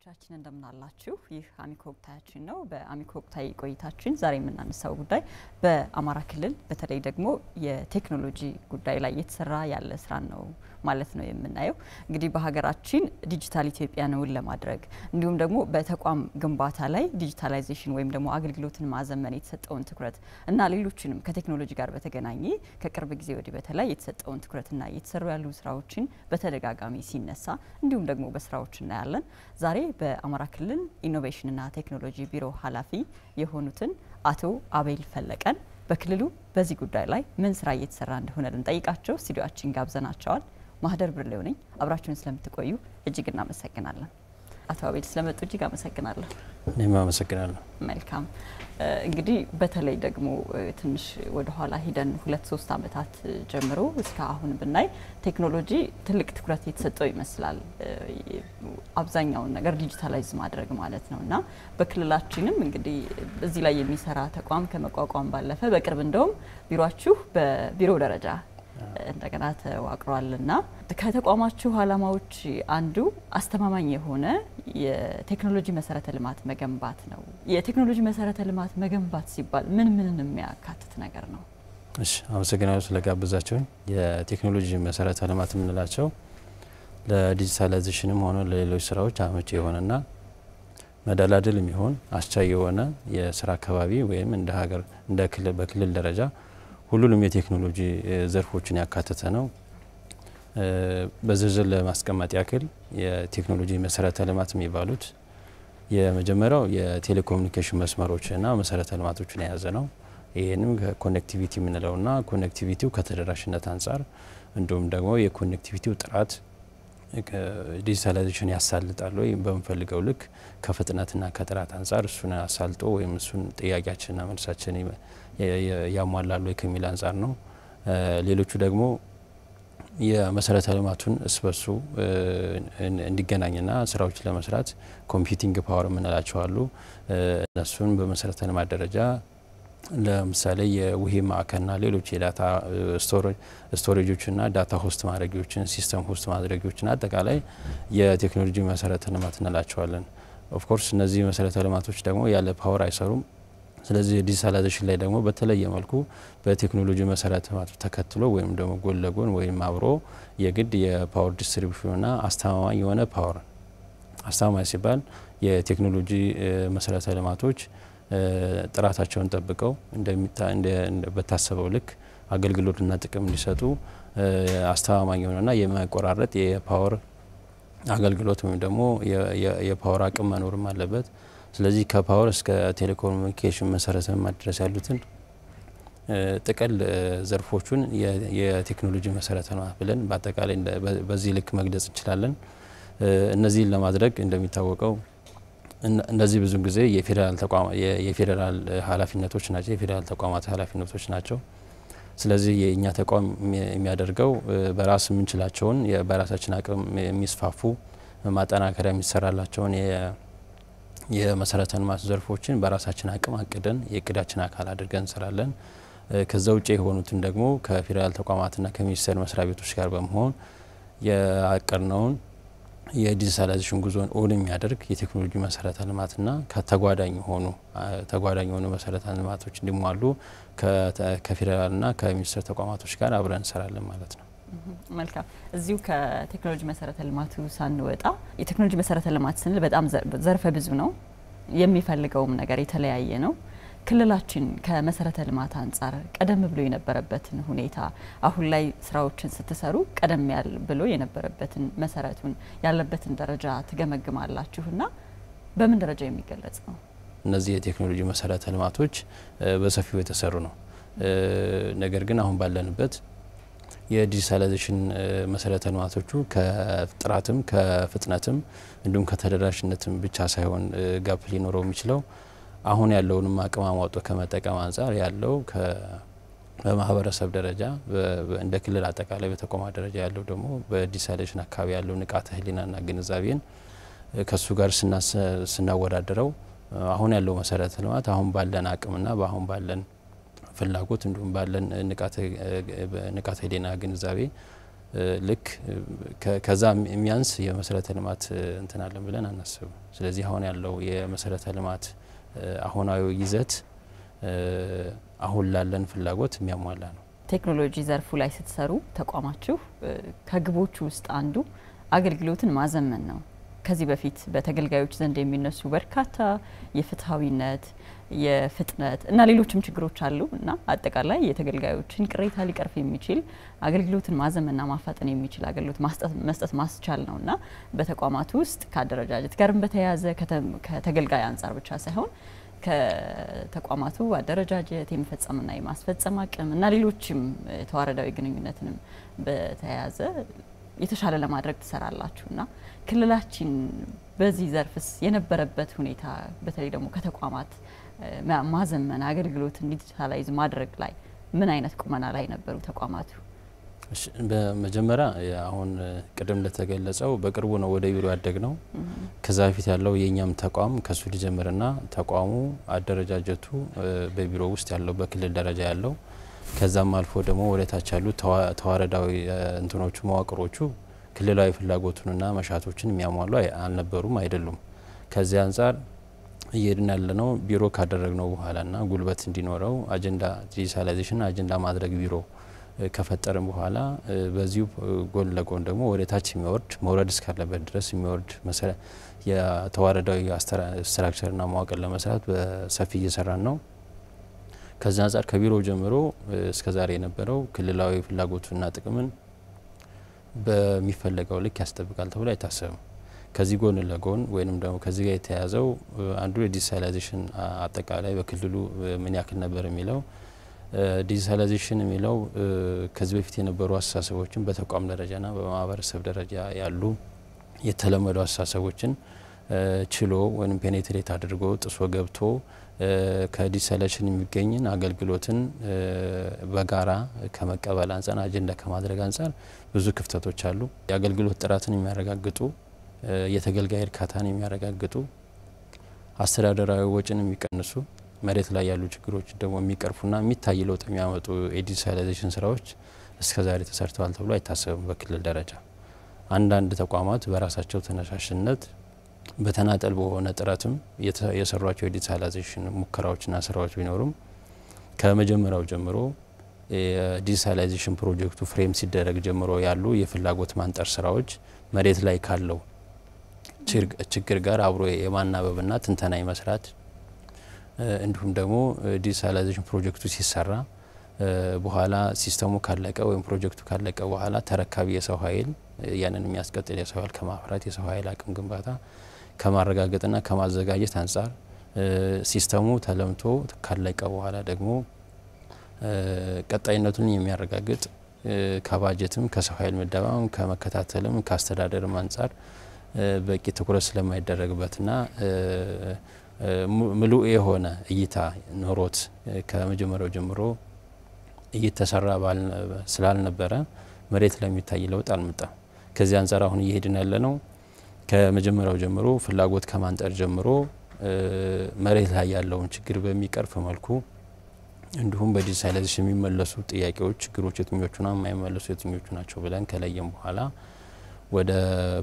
ተመልካቾቻችን እንደምን አላችሁ? ይህ አሚኮ ወቅታችን ነው። በአሚኮ ወቅታዊ ቆይታችን ዛሬ የምናነሳው ጉዳይ በአማራ ክልል በተለይ ደግሞ የቴክኖሎጂ ጉዳይ ላይ እየተሰራ ያለ ስራ ነው ማለት ነው የምናየው። እንግዲህ በሀገራችን ዲጂታል ኢትዮጵያን እውን ለማድረግ እንዲሁም ደግሞ በተቋም ግንባታ ላይ ዲጂታላይዜሽን ወይም ደግሞ አገልግሎትን ማዘመን የተሰጠውን ትኩረት እና ሌሎችንም ከቴክኖሎጂ ጋር በተገናኘ ከቅርብ ጊዜ ወዲህ በተለይ የተሰጠውን ትኩረትና እየተሰሩ ያሉ ስራዎችን በተደጋጋሚ ሲነሳ እንዲሁም ደግሞ በስራዎች እናያለን። ዛሬ በአማራ ክልል ኢኖቬሽንና ቴክኖሎጂ ቢሮ ኃላፊ የሆኑትን አቶ አቤል ፈለቀን በክልሉ በዚህ ጉዳይ ላይ ምን ስራ እየተሰራ እንደሆነ ልንጠይቃቸው ስቱዲዮአችን ጋብዘናቸዋል። ማህደር ብርሌው ነኝ። አብራችሁን ስለምትቆዩ እጅግ እናመሰግናለን። አቶ አቤል ስለመጡ እጅግ አመሰግናለሁ። እኔም አመሰግናለሁ። መልካም። እንግዲህ በተለይ ደግሞ ትንሽ ወደ ኋላ ሄደን 2-3 አመታት ጀምሮ እስከ አሁን ብናይ ቴክኖሎጂ ትልቅ ትኩረት የተሰጠው ይመስላል። አብዛኛውን ነገር ዲጂታላይዝ ማድረግ ማለት ነውና በክልላችንም እንግዲህ እዚህ ላይ የሚሰራ ተቋም ከመቋቋም ባለፈ በቅርብ እንደውም ቢሮአችሁ በቢሮ ደረጃ እንደገና ተዋቅሯልና ከተቋማችሁ ዓላማዎች አንዱ አስተማማኝ የሆነ የቴክኖሎጂ መሰረተ ልማት መገንባት ነው። የቴክኖሎጂ መሰረተ ልማት መገንባት ሲባል ምን የሚያካትት ነገር ነው? እሺ፣ አመሰግናለሁ ስለጋበዛችሁኝ። የቴክኖሎጂ መሰረተ ልማት የምንላቸው ለዲጂታላይዜሽንም ሆነ ለሌሎች ስራዎች አመቺ የሆነና መደላድል የሚሆን አስቻይ የሆነ የስራ አካባቢ ወይም እንደ ሀገር እንደ ክልል በክልል ደረጃ ሁሉንም የቴክኖሎጂ ዘርፎችን ያካተተ ነው። በዝርዝር ለማስቀመጥ ያክል የቴክኖሎጂ መሰረተ ልማት የሚባሉት የመጀመሪያው የቴሌኮሙኒኬሽን መስመሮችና መሰረተ ልማቶችን የያዘ ነው። ይሄንም ኮኔክቲቪቲ የምንለውና ኮኔክቲቪቲው ከተደራሽነት አንጻር እንዲሁም ደግሞ የኮኔክቲቪቲው ጥራት ዲጂታላይዜሽን ያሳልጣል ወይ በመፈልገው ልክ ከፍጥነትና ከጥራት አንጻር እሱን አሳልጦ ወይም እሱን ጥያቄያችንና መልሳችን ያሟላሉ ከሚል አንጻር ነው። ሌሎቹ ደግሞ የመሰረተ ልማቱን እስበሱ እንዲገናኝና ስራዎች ለመስራት ኮምፒውቲንግ ፓወር የምንላቸው አሉ። እነሱን በመሰረተ ልማት ደረጃ ለምሳሌ የውሂ ማዕከልና ሌሎች የዳታ ስቶሬጆችና ዳታ ሆስት ማድረጊያዎችን ሲስተም ሆስት ማድረጊያዎችን አጠቃላይ የቴክኖሎጂ መሰረተ ልማት እንላቸዋለን። ኦፍ ኮርስ እነዚህ መሰረተ ልማቶች ደግሞ ያለ ፓወር አይሰሩም። ስለዚህ ዲጂታላይዜሽን ላይ ደግሞ በተለየ መልኩ በቴክኖሎጂ መሰረተ ልማት ተከትሎ ወይም ደግሞ ጎን ለጎን ወይም አብሮ የግድ የፓወር ዲስትሪቢዩሽንና አስተማማኝ የሆነ ፓወር አስተማማኝ ሲባል የቴክኖሎጂ መሰረተ ልማቶች ጥራታቸውን ጠብቀው በታሰበው ልክ አገልግሎትና ጥቅም እንዲሰጡ አስተማማኝ የሆነና የማይቆራረጥ የፓወር አገልግሎት ወይም ደግሞ የፓወር አቅም መኖርም አለበት። ስለዚህ ከፓወር እስከ ቴሌኮሙኒኬሽን መሰረተ ልማት ድረስ ያሉትን ጥቅል ዘርፎቹን የቴክኖሎጂ መሰረተ ልማት ብለን በአጠቃላይ በዚህ ልክ መግለጽ እንችላለን። እነዚህን ለማድረግ እንደሚታወቀው እነዚህ ብዙ ጊዜ የፌደራል ኃላፊነቶች ናቸው፣ የፌደራል ተቋማት ኃላፊነቶች ናቸው። ስለዚህ የኛ ተቋም የሚያደርገው በራስ የምንችላቸውን በራሳችን አቅም የሚስፋፉ ማጠናከሪያ የሚሰራላቸውን የመሰረተ ልማት ዘርፎችን በራሳችን አቅም አቅደን የእቅዳችን አካል አድርገን እንሰራለን። ከዛ ውጪ የሆኑትን ደግሞ ከፌደራል ተቋማትና ከሚኒስቴር መስሪያ ቤቶች ጋር በመሆን ያቀርነውን የዲጂታላይዜሽን ጉዞን እውን የሚያደርግ የቴክኖሎጂ መሰረተ ልማትና ከተጓዳኝ የሆኑ መሰረተ ልማቶች እንዲሟሉ ከፌደራልና ከሚኒስቴር ተቋማቶች ጋር አብረን እንሰራለን ማለት ነው። መልካም። እዚሁ ከቴክኖሎጂ መሰረተ ልማቱ ሳንወጣ የቴክኖሎጂ መሰረተ ልማት ስንል በጣም ዘርፈ ብዙ ነው፣ የሚፈልገውም ነገር የተለያየ ነው። ክልላችን ከመሰረተ ልማት አንጻር ቀደም ብሎ የነበረበትን ሁኔታ አሁን ላይ ስራዎችን ስትሰሩ ቀደም ብሎ የነበረበትን መሰረቱን ያለበትን ደረጃ ትገመግማላችሁና በምን ደረጃ የሚገለጽ ነው? እነዚህ የቴክኖሎጂ መሰረተ ልማቶች በሰፊው የተሰሩ ነው። ነገር ግን አሁን ባለንበት የዲጂታላይዜሽን መሰረተ ልማቶቹ ከጥራትም ከፍጥነትም እንዲሁም ከተደራሽነትም ብቻ ሳይሆን ጋፕ ሊኖረው የሚችለው አሁን ያለውንም አቅም አሟጦ ከመጠቀም አንጻር ያለው በማህበረሰብ ደረጃ እንደ ክልል አጠቃላይ በተቋማት ደረጃ ያለው ደግሞ በዲጂታላይዜሽን አካባቢ ያለው ንቃተ ህሊናና ግንዛቤን ከሱ ጋር ስናወዳደረው አሁን ያለው መሰረተ ልማት አሁን ባለን አቅምና በአሁን ባለን ፍላጎት እንዲሁም ባለን ንቃተ ህሊና ግንዛቤ ልክ ከዛ የሚያንስ የመሰረተ ልማት እንትን አለን ብለን አናስብም። ስለዚህ አሁን ያለው የመሰረተ ልማት አሁናዊ ይዘት አሁን ላለን ፍላጎት የሚያሟላ ነው። ቴክኖሎጂ ዘርፉ ላይ ስትሰሩ ተቋማችሁ ከግቦቹ ውስጥ አንዱ አገልግሎትን ማዘመን ነው። ከዚህ በፊት በተገልጋዮች ዘንድ የሚነሱ በርካታ የፍትሃዊነት የፍጥነት እና ሌሎችም ችግሮች አሉ እና አጠቃላይ የተገልጋዮችን ቅሬታ ሊቀርፍ የሚችል አገልግሎትን ማዘመንና ማፋጠን የሚችል አገልግሎት መስጠት ማስቻል ነውና በተቋማቱ ውስጥ ከአደረጃጀት ጋርም በተያያዘ ከተገልጋይ አንጻር ብቻ ሳይሆን ከተቋማቱ አደረጃጀት የመፈጸምና የማስፈጸም አቅም እና ሌሎችም ተዋረዳዊ ግንኙነትንም በተያያዘ የተሻለ ለማድረግ ትሰራላችሁና ክልላችን በዚህ ዘርፍስ የነበረበት ሁኔታ በተለይ ደግሞ ከተቋማት ማዘመን አገልግሎትን ዲጂታላይዝ ማድረግ ላይ ምን አይነት ቁመና ላይ ነበሩ ተቋማቱ? በመጀመሪያ አሁን ቀደም እንደተገለጸው በቅርቡ ነው ወደ ቢሮ ያደግነው። ከዛ በፊት ያለው የኛም ተቋም ከሱ ሊጀምርና ተቋሙ አደረጃጀቱ በቢሮ ውስጥ ያለው በክልል ደረጃ ያለው ከዛም አልፎ ደግሞ ወደ ታች ያሉ ተዋረዳዊ እንትኖቹ መዋቅሮቹ ክልላዊ ፍላጎቱንና መሻቶችን የሚያሟሉ አልነበሩም አይደሉም። ከዚህ አንፃር እየሄድን ያለነው ቢሮ ካደረግነው በኋላና ጉልበት እንዲኖረው አጀንዳ ዲጂታላይዜሽን አጀንዳ ማድረግ ቢሮ ከፈጠርን በኋላ በዚሁ ጎን ለጎን ደግሞ ወደ ታች መውረድ እስካለበት ድረስ የሚወርድ የተዋረዳዊ ስትራክቸርና መዋቅር ለመስራት በሰፊ እየሰራን ነው። ከዛ አንፃር ከቢሮ ጀምሮ እስከዛሬ የነበረው ክልላዊ ፍላጎቱና ጥቅምን በሚፈለገው ልክ ያስጠብቃል ተብሎ አይታሰብም። ከዚህ ጎን ለጎን ወይንም ደግሞ ከዚህ ጋር የተያዘው አንዱ የዲጂታላይዜሽን አጠቃላይ በክልሉ ምን ያክል ነበር የሚለው ዲጂታላይዜሽን የሚለው ከዚህ በፊት የነበሩ አስተሳሰቦችን በተቋም ደረጃና በማህበረሰብ ደረጃ ያሉ የተለመዱ አስተሳሰቦችን ችሎ ወይም ፔኔትሬት አድርጎ ጥሶ ገብቶ ከዲጂታላይዜሽን የሚገኝን አገልግሎትን በጋራ ከመቀበል አንጻር አጀንዳ ከማድረግ አንጻር ብዙ ክፍተቶች አሉ። የአገልግሎት ጥራትን የሚያረጋግጡ የተገልጋይ እርካታን የሚያረጋግጡ አስተዳደራዊ ወጪን የሚቀንሱ መሬት ላይ ያሉ ችግሮች ደግሞ የሚቀርፉና የሚታይ ለውጥ የሚያመጡ የዲጂታላይዜሽን ስራዎች እስከዛሬ ተሰርተዋል ተብሎ አይታሰብም። በክልል ደረጃ አንዳንድ ተቋማት በራሳቸው ተነሳሽነት በተናጠል በሆነ ጥረትም የሰሯቸው የዲጂታላይዜሽን ሙከራዎችና ስራዎች ቢኖሩም ከመጀመሪያው ጀምሮ የዲጂታላይዜሽን ፕሮጀክቱ ፍሬም ሲደረግ ጀምሮ ያሉ የፍላጎት ማንጠር ስራዎች መሬት ላይ ካለው ችግር ጋር አብሮ የማናበብና ትንተና መስራት እንዲሁም ደግሞ ዲጂታላይዜሽን ፕሮጀክቱ ሲሰራ በኋላ ሲስተሙ ካለቀ ወይም ፕሮጀክቱ ካለቀ በኋላ ተረካቢ የሰው ኃይል ያንን የሚያስቀጥል የሰው ኃይል ከማፍራት የሰው ኃይል አቅም ግንባታ ከማረጋገጥና ከማዘጋጀት አንጻር ሲስተሙ ተለምቶ ካለቀ በኋላ ደግሞ ቀጣይነቱን የሚያረጋግጥ ከባጀትም ከሰው ኃይል ምደባም ከመከታተልም ከአስተዳደርም አንጻር በቂ ትኩረት ስለማይደረግበትና ሙሉ የሆነ እይታ ኖሮት ከመጀመሪያው ጀምሮ እየተሰራ ስላልነበረ መሬት ላይ የሚታይ ለውጥ አልመጣም። ከዚህ አንፃር አሁን እየሄድን ያለነው ከመጀመሪያው ጀምሮ ፍላጎት ከማንጠር ጀምሮ መሬት ላይ ያለውን ችግር በሚቀርፍ መልኩ እንዲሁም በዲጂታላይዜሽን የሚመለሱ ጥያቄዎች ችግሮች የትኞቹና የማይመለሱ የትኞቹ ናቸው ብለን ከለየም በኋላ ወደ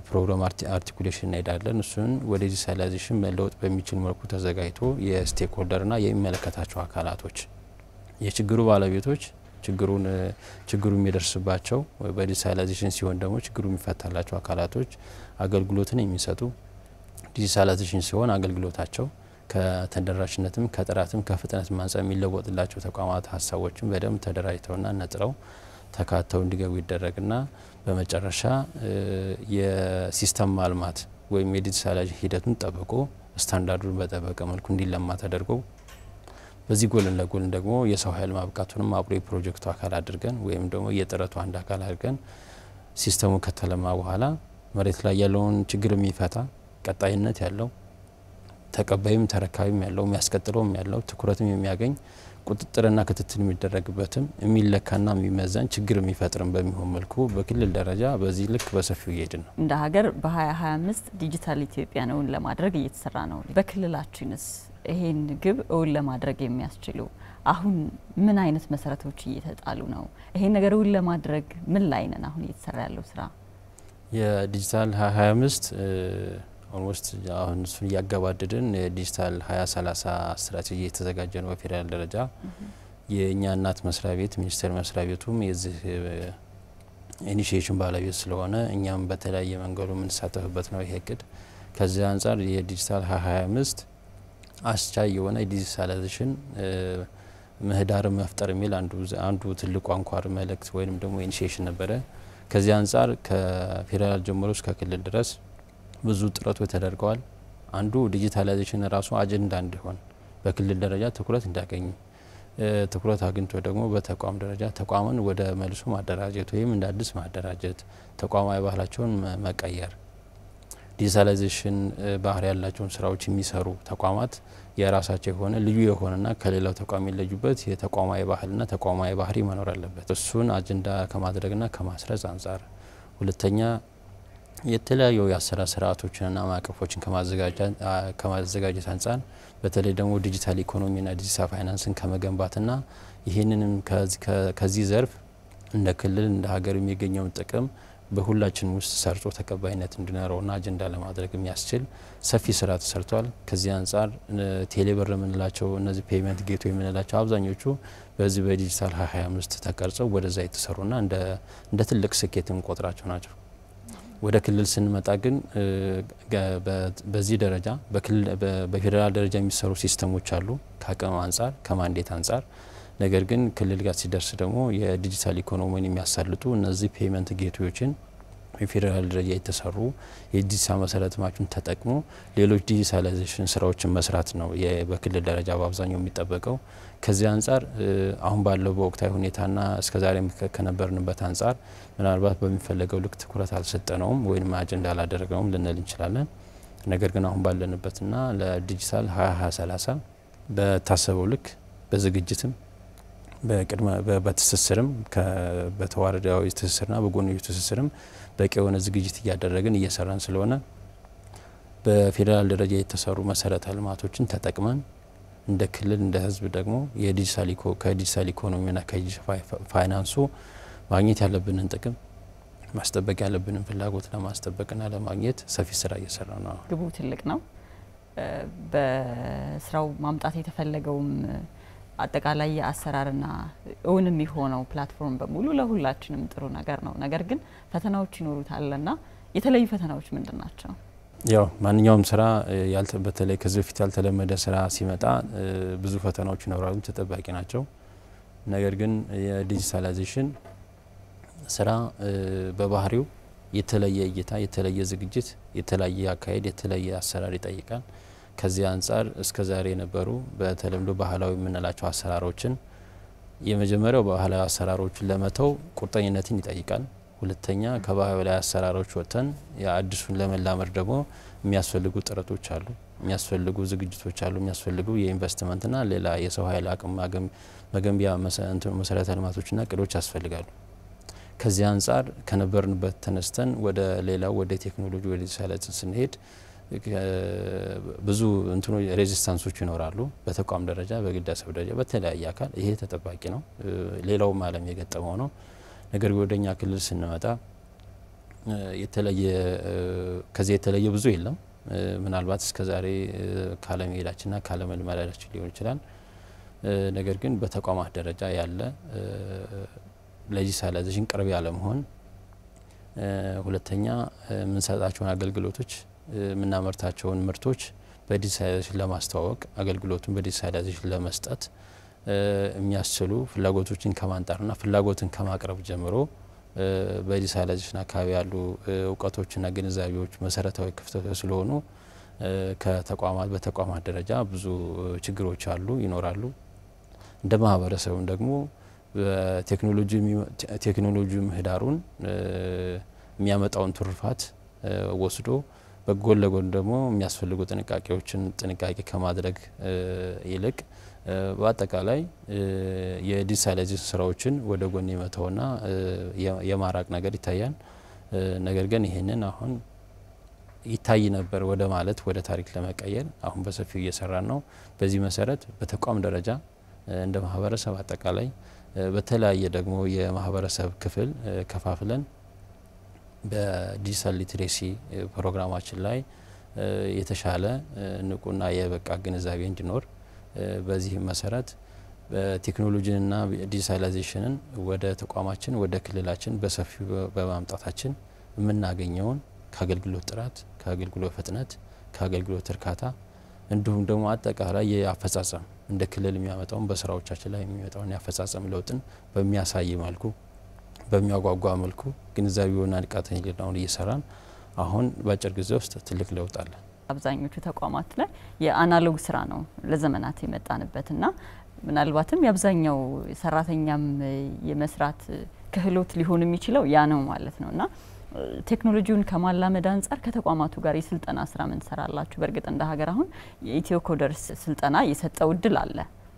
ፕሮግራም አርቲኩሌሽን እንሄዳለን። እሱን ወደ ዲጂታላይዜሽን መለወጥ በሚችል መልኩ ተዘጋጅቶ የስቴክ ሆልደርና የሚመለከታቸው አካላቶች የችግሩ ባለቤቶች ችግሩ የሚደርስባቸው በዲጂታላይዜሽን ሲሆን ደግሞ ችግሩ የሚፈታላቸው አካላቶች አገልግሎትን የሚሰጡ ዲጂታላይዜሽን ሲሆን አገልግሎታቸው ከተደራሽነትም ከጥራትም ከፍጥነትም አንጻር የሚለወጥላቸው ተቋማት ሀሳቦችን በደንብ ተደራጅተውና ነጥረው ተካተው እንዲገቡ ይደረግና በመጨረሻ የሲስተም ማልማት ወይም የዲጂታላይዜሽን ሂደቱን ጠብቆ ስታንዳርዱን በጠበቀ መልኩ እንዲለማ ተደርጎ በዚህ ጎን ለጎን ደግሞ የሰው ኃይል ማብቃቱንም አብሮ የፕሮጀክቱ አካል አድርገን ወይም ደግሞ የጥረቱ አንድ አካል አድርገን ሲስተሙ ከተለማ በኋላ መሬት ላይ ያለውን ችግር የሚፈታ ቀጣይነት ያለው ተቀባይም ተረካቢም ያለው የሚያስቀጥለውም ያለው ትኩረትም የሚያገኝ ቁጥጥርና ክትትል የሚደረግበትም የሚለካና የሚመዘን ችግር የሚፈጥርም በሚሆን መልኩ በክልል ደረጃ በዚህ ልክ በሰፊው እየሄድን ነው። እንደ ሀገር በ2025 ዲጂታል ኢትዮጵያን እውን ለማድረግ እየተሰራ ነው። በክልላችንስ ይሄን ግብ እውን ለማድረግ የሚያስችሉ አሁን ምን አይነት መሰረቶች እየተጣሉ ነው? ይሄን ነገር እውን ለማድረግ ምን ላይ ነን? አሁን እየተሰራ ያለው ስራ የዲጂታል 2025 ኦልሞስት አሁን እሱን እያገባደድን የዲጂታል 2030 ስትራቴጂ እየተዘጋጀ ነው በፌዴራል ደረጃ። የእኛ እናት መስሪያ ቤት ሚኒስቴር መስሪያ ቤቱም የዚህ ኢኒሺዬሽን ባለቤት ስለሆነ እኛም በተለያየ መንገዱ የምንሳተፍበት ነው ይሄ እቅድ። ከዚህ አንጻር የዲጂታል 2025 አስቻይ የሆነ የዲጂታላይዜሽን ምህዳርን መፍጠር የሚል አንዱ ትልቁ አንኳር መልእክት ወይም ደግሞ ኢኒሺዬሽን ነበረ። ከዚህ አንጻር ከፌዴራል ጀምሮ እስከ ክልል ድረስ ብዙ ጥረቶች ተደርገዋል። አንዱ ዲጂታላይዜሽን ራሱ አጀንዳ እንዲሆን በክልል ደረጃ ትኩረት እንዲያገኝ ትኩረት አግኝቶ ደግሞ በተቋም ደረጃ ተቋምን ወደ መልሶ ማደራጀት ወይም እንደ አዲስ ማደራጀት ተቋማዊ ባህላቸውን መቀየር ዲጂታላይዜሽን ባህሪ ያላቸውን ስራዎች የሚሰሩ ተቋማት የራሳቸው የሆነ ልዩ የሆነና ከሌላው ተቋም የሚለዩበት የተቋማዊ ባህልና ተቋማዊ ባህሪ መኖር አለበት። እሱን አጀንዳ ከማድረግና ከማስረጽ አንጻር ሁለተኛ የተለያዩ የአሰራር ስርዓቶችንና ማዕቀፎችን ከማዘጋጀት አንጻር በተለይ ደግሞ ዲጂታል ኢኮኖሚና ዲጂታል ፋይናንስን ከመገንባትና ይህንንም ከዚህ ዘርፍ እንደ ክልል እንደ ሀገር የሚገኘውን ጥቅም በሁላችን ውስጥ ሰርጾ ተቀባይነት እንዲኖረውና አጀንዳ ለማድረግ የሚያስችል ሰፊ ስራ ተሰርቷል። ከዚህ አንጻር ቴሌብር የምንላቸው እነዚህ ፔይመንት ጌትዌይ የምንላቸው አብዛኞቹ በዚህ በዲጂታል 2025 ተቀርጸው ወደዛ የተሰሩና እንደ ትልቅ ስኬት የምንቆጥራቸው ናቸው። ወደ ክልል ስንመጣ ግን በዚህ ደረጃ በፌዴራል ደረጃ የሚሰሩ ሲስተሞች አሉ ከአቅም አንጻር ከማንዴት አንጻር። ነገር ግን ክልል ጋር ሲደርስ ደግሞ የዲጂታል ኢኮኖሚን የሚያሳልጡ እነዚህ ፔይመንት ጌትዌዮችን በፌዴራል ደረጃ የተሰሩ የዲጂታል መሰረተ ልማቶችን ተጠቅሞ ሌሎች ዲጂታላይዜሽን ስራዎችን መስራት ነው በክልል ደረጃ በአብዛኛው የሚጠበቀው። ከዚህ አንጻር አሁን ባለው በወቅታዊ ሁኔታና እስከዛሬ ከነበርንበት አንጻር ምናልባት በሚፈለገው ልክ ትኩረት አልሰጠነውም ወይም አጀንዳ አላደረግነውም ልንል እንችላለን። ነገር ግን አሁን ባለንበትና ለዲጂታል 2030 በታሰበው ልክ በዝግጅትም በትስስርም በተዋረዳዊ ትስስርና በጎንዮሽ ትስስርም በቂ የሆነ ዝግጅት እያደረግን እየሰራን ስለሆነ በፌዴራል ደረጃ የተሰሩ መሰረተ ልማቶችን ተጠቅመን እንደ ክልል እንደ ህዝብ ደግሞ ከዲጂታል ኢኮኖሚና ከዲጂታል ፋይናንሱ ማግኘት ያለብንን ጥቅም ማስጠበቅ ያለብንን ፍላጎት ለማስጠበቅና ለማግኘት ሰፊ ስራ እየሰራ ነው። ግቡ ትልቅ ነው። በስራው ማምጣት የተፈለገውም አጠቃላይ የአሰራርና እውን የሚሆነው ፕላትፎርም በሙሉ ለሁላችንም ጥሩ ነገር ነው። ነገር ግን ፈተናዎች ይኖሩታልና የተለዩ ፈተናዎች ምንድን ናቸው? ያው ማንኛውም ስራ በተለይ ከዚህ በፊት ያልተለመደ ስራ ሲመጣ ብዙ ፈተናዎች ይኖራሉ፣ ተጠባቂ ናቸው። ነገር ግን የዲጂታላይዜሽን ስራ በባህሪው የተለየ እይታ፣ የተለየ ዝግጅት፣ የተለየ አካሄድ፣ የተለየ አሰራር ይጠይቃል። ከዚህ አንጻር እስከዛሬ የነበሩ በተለምዶ ባህላዊ የምንላቸው አሰራሮችን የመጀመሪያው ባህላዊ አሰራሮችን ለመተው ቁርጠኝነትን ይጠይቃል። ሁለተኛ ከባህላዊ አሰራሮች ወጥተን የአዲሱን ለመላመድ ደግሞ የሚያስፈልጉ ጥረቶች አሉ፣ የሚያስፈልጉ ዝግጅቶች አሉ፣ የሚያስፈልጉ የኢንቨስትመንትና ሌላ የሰው ኃይል አቅም መገንቢያ መሰረተ ልማቶችና እቅዶች ያስፈልጋሉ። ከዚህ አንጻር ከነበርንበት ተነስተን ወደ ሌላው ወደ ቴክኖሎጂ ወደ ዲጂታላይዜሽን ስንሄድ ብዙ ሬዚስታንሶች ይኖራሉ። በተቋም ደረጃ በግለሰብ ደረጃ በተለያየ አካል ይሄ ተጠባቂ ነው። ሌላውም ዓለም የገጠመው ነው። ነገር ግን ወደኛ ክልል ስንመጣ ከዚህ የተለየ ብዙ የለም። ምናልባት እስከዛሬ ካለመሄዳችንና ካለመልመዳችን ሊሆን ይችላል። ነገር ግን በተቋማት ደረጃ ያለ ለዲጂታላይዜሽን ቅርብ ያለ መሆን፣ ሁለተኛ የምንሰጣቸውን አገልግሎቶች የምናመርታቸውን ምርቶች በዲጂታላይዜሽን ለማስተዋወቅ አገልግሎቱን በዲጂታላይዜሽን ለመስጠት የሚያስችሉ ፍላጎቶችን ከማንጣርና ፍላጎትን ከማቅረብ ጀምሮ በዲጂታላይዜሽን አካባቢ ያሉ እውቀቶችና ግንዛቤዎች መሰረታዊ ክፍተቶች ስለሆኑ በተቋማት ደረጃ ብዙ ችግሮች አሉ ይኖራሉ። እንደ ማህበረሰቡም ደግሞ በቴክኖሎጂ ምህዳሩን የሚያመጣውን ትሩፋት ወስዶ በጎን ለጎን ደግሞ የሚያስፈልጉ ጥንቃቄ ከማድረግ ይልቅ በአጠቃላይ የዲጂታላይዜሽን ስራዎችን ወደ ጎን የመተውና የማራቅ ነገር ይታያል። ነገር ግን ይሄንን አሁን ይታይ ነበር ወደ ማለት ወደ ታሪክ ለመቀየር አሁን በሰፊው እየሰራን ነው። በዚህ መሰረት በተቋም ደረጃ እንደ ማህበረሰብ አጠቃላይ በተለያየ ደግሞ የማህበረሰብ ክፍል ከፋፍለን በዲጂታል ሊትሬሲ ፕሮግራማችን ላይ የተሻለ ንቁና የበቃ ግንዛቤ እንዲኖር በዚህ መሰረት በቴክኖሎጂና ዲጂታላይዜሽንን ወደ ተቋማችን ወደ ክልላችን በሰፊው በማምጣታችን የምናገኘውን ከአገልግሎት ጥራት፣ ከአገልግሎት ፍጥነት፣ ከአገልግሎት እርካታ እንዲሁም ደግሞ አጠቃላይ የአፈጻጸም እንደ ክልል የሚያመጣውን በስራዎቻችን ላይ የሚመጣውን የአፈጻጸም ለውጥን በሚያሳይ መልኩ በሚያጓጓ መልኩ ግንዛቤውና ንቃተ ህሊናውን እየሰራን አሁን በአጭር ጊዜ ውስጥ ትልቅ ለውጥ አለ። አብዛኞቹ ተቋማት ላይ የአናሎግ ስራ ነው ለዘመናት የመጣንበትና ምናልባትም የአብዛኛው ሰራተኛም የመስራት ክህሎት ሊሆን የሚችለው ያ ነው ማለት ነውና ቴክኖሎጂውን ከማላመድ አንፃር ከተቋማቱ ጋር የስልጠና ስራ ምን ሰራላችሁ? በእርግጥ እንደ ሀገር አሁን የኢትዮ ኮደርስ ስልጠና የሰጠው እድል አለ።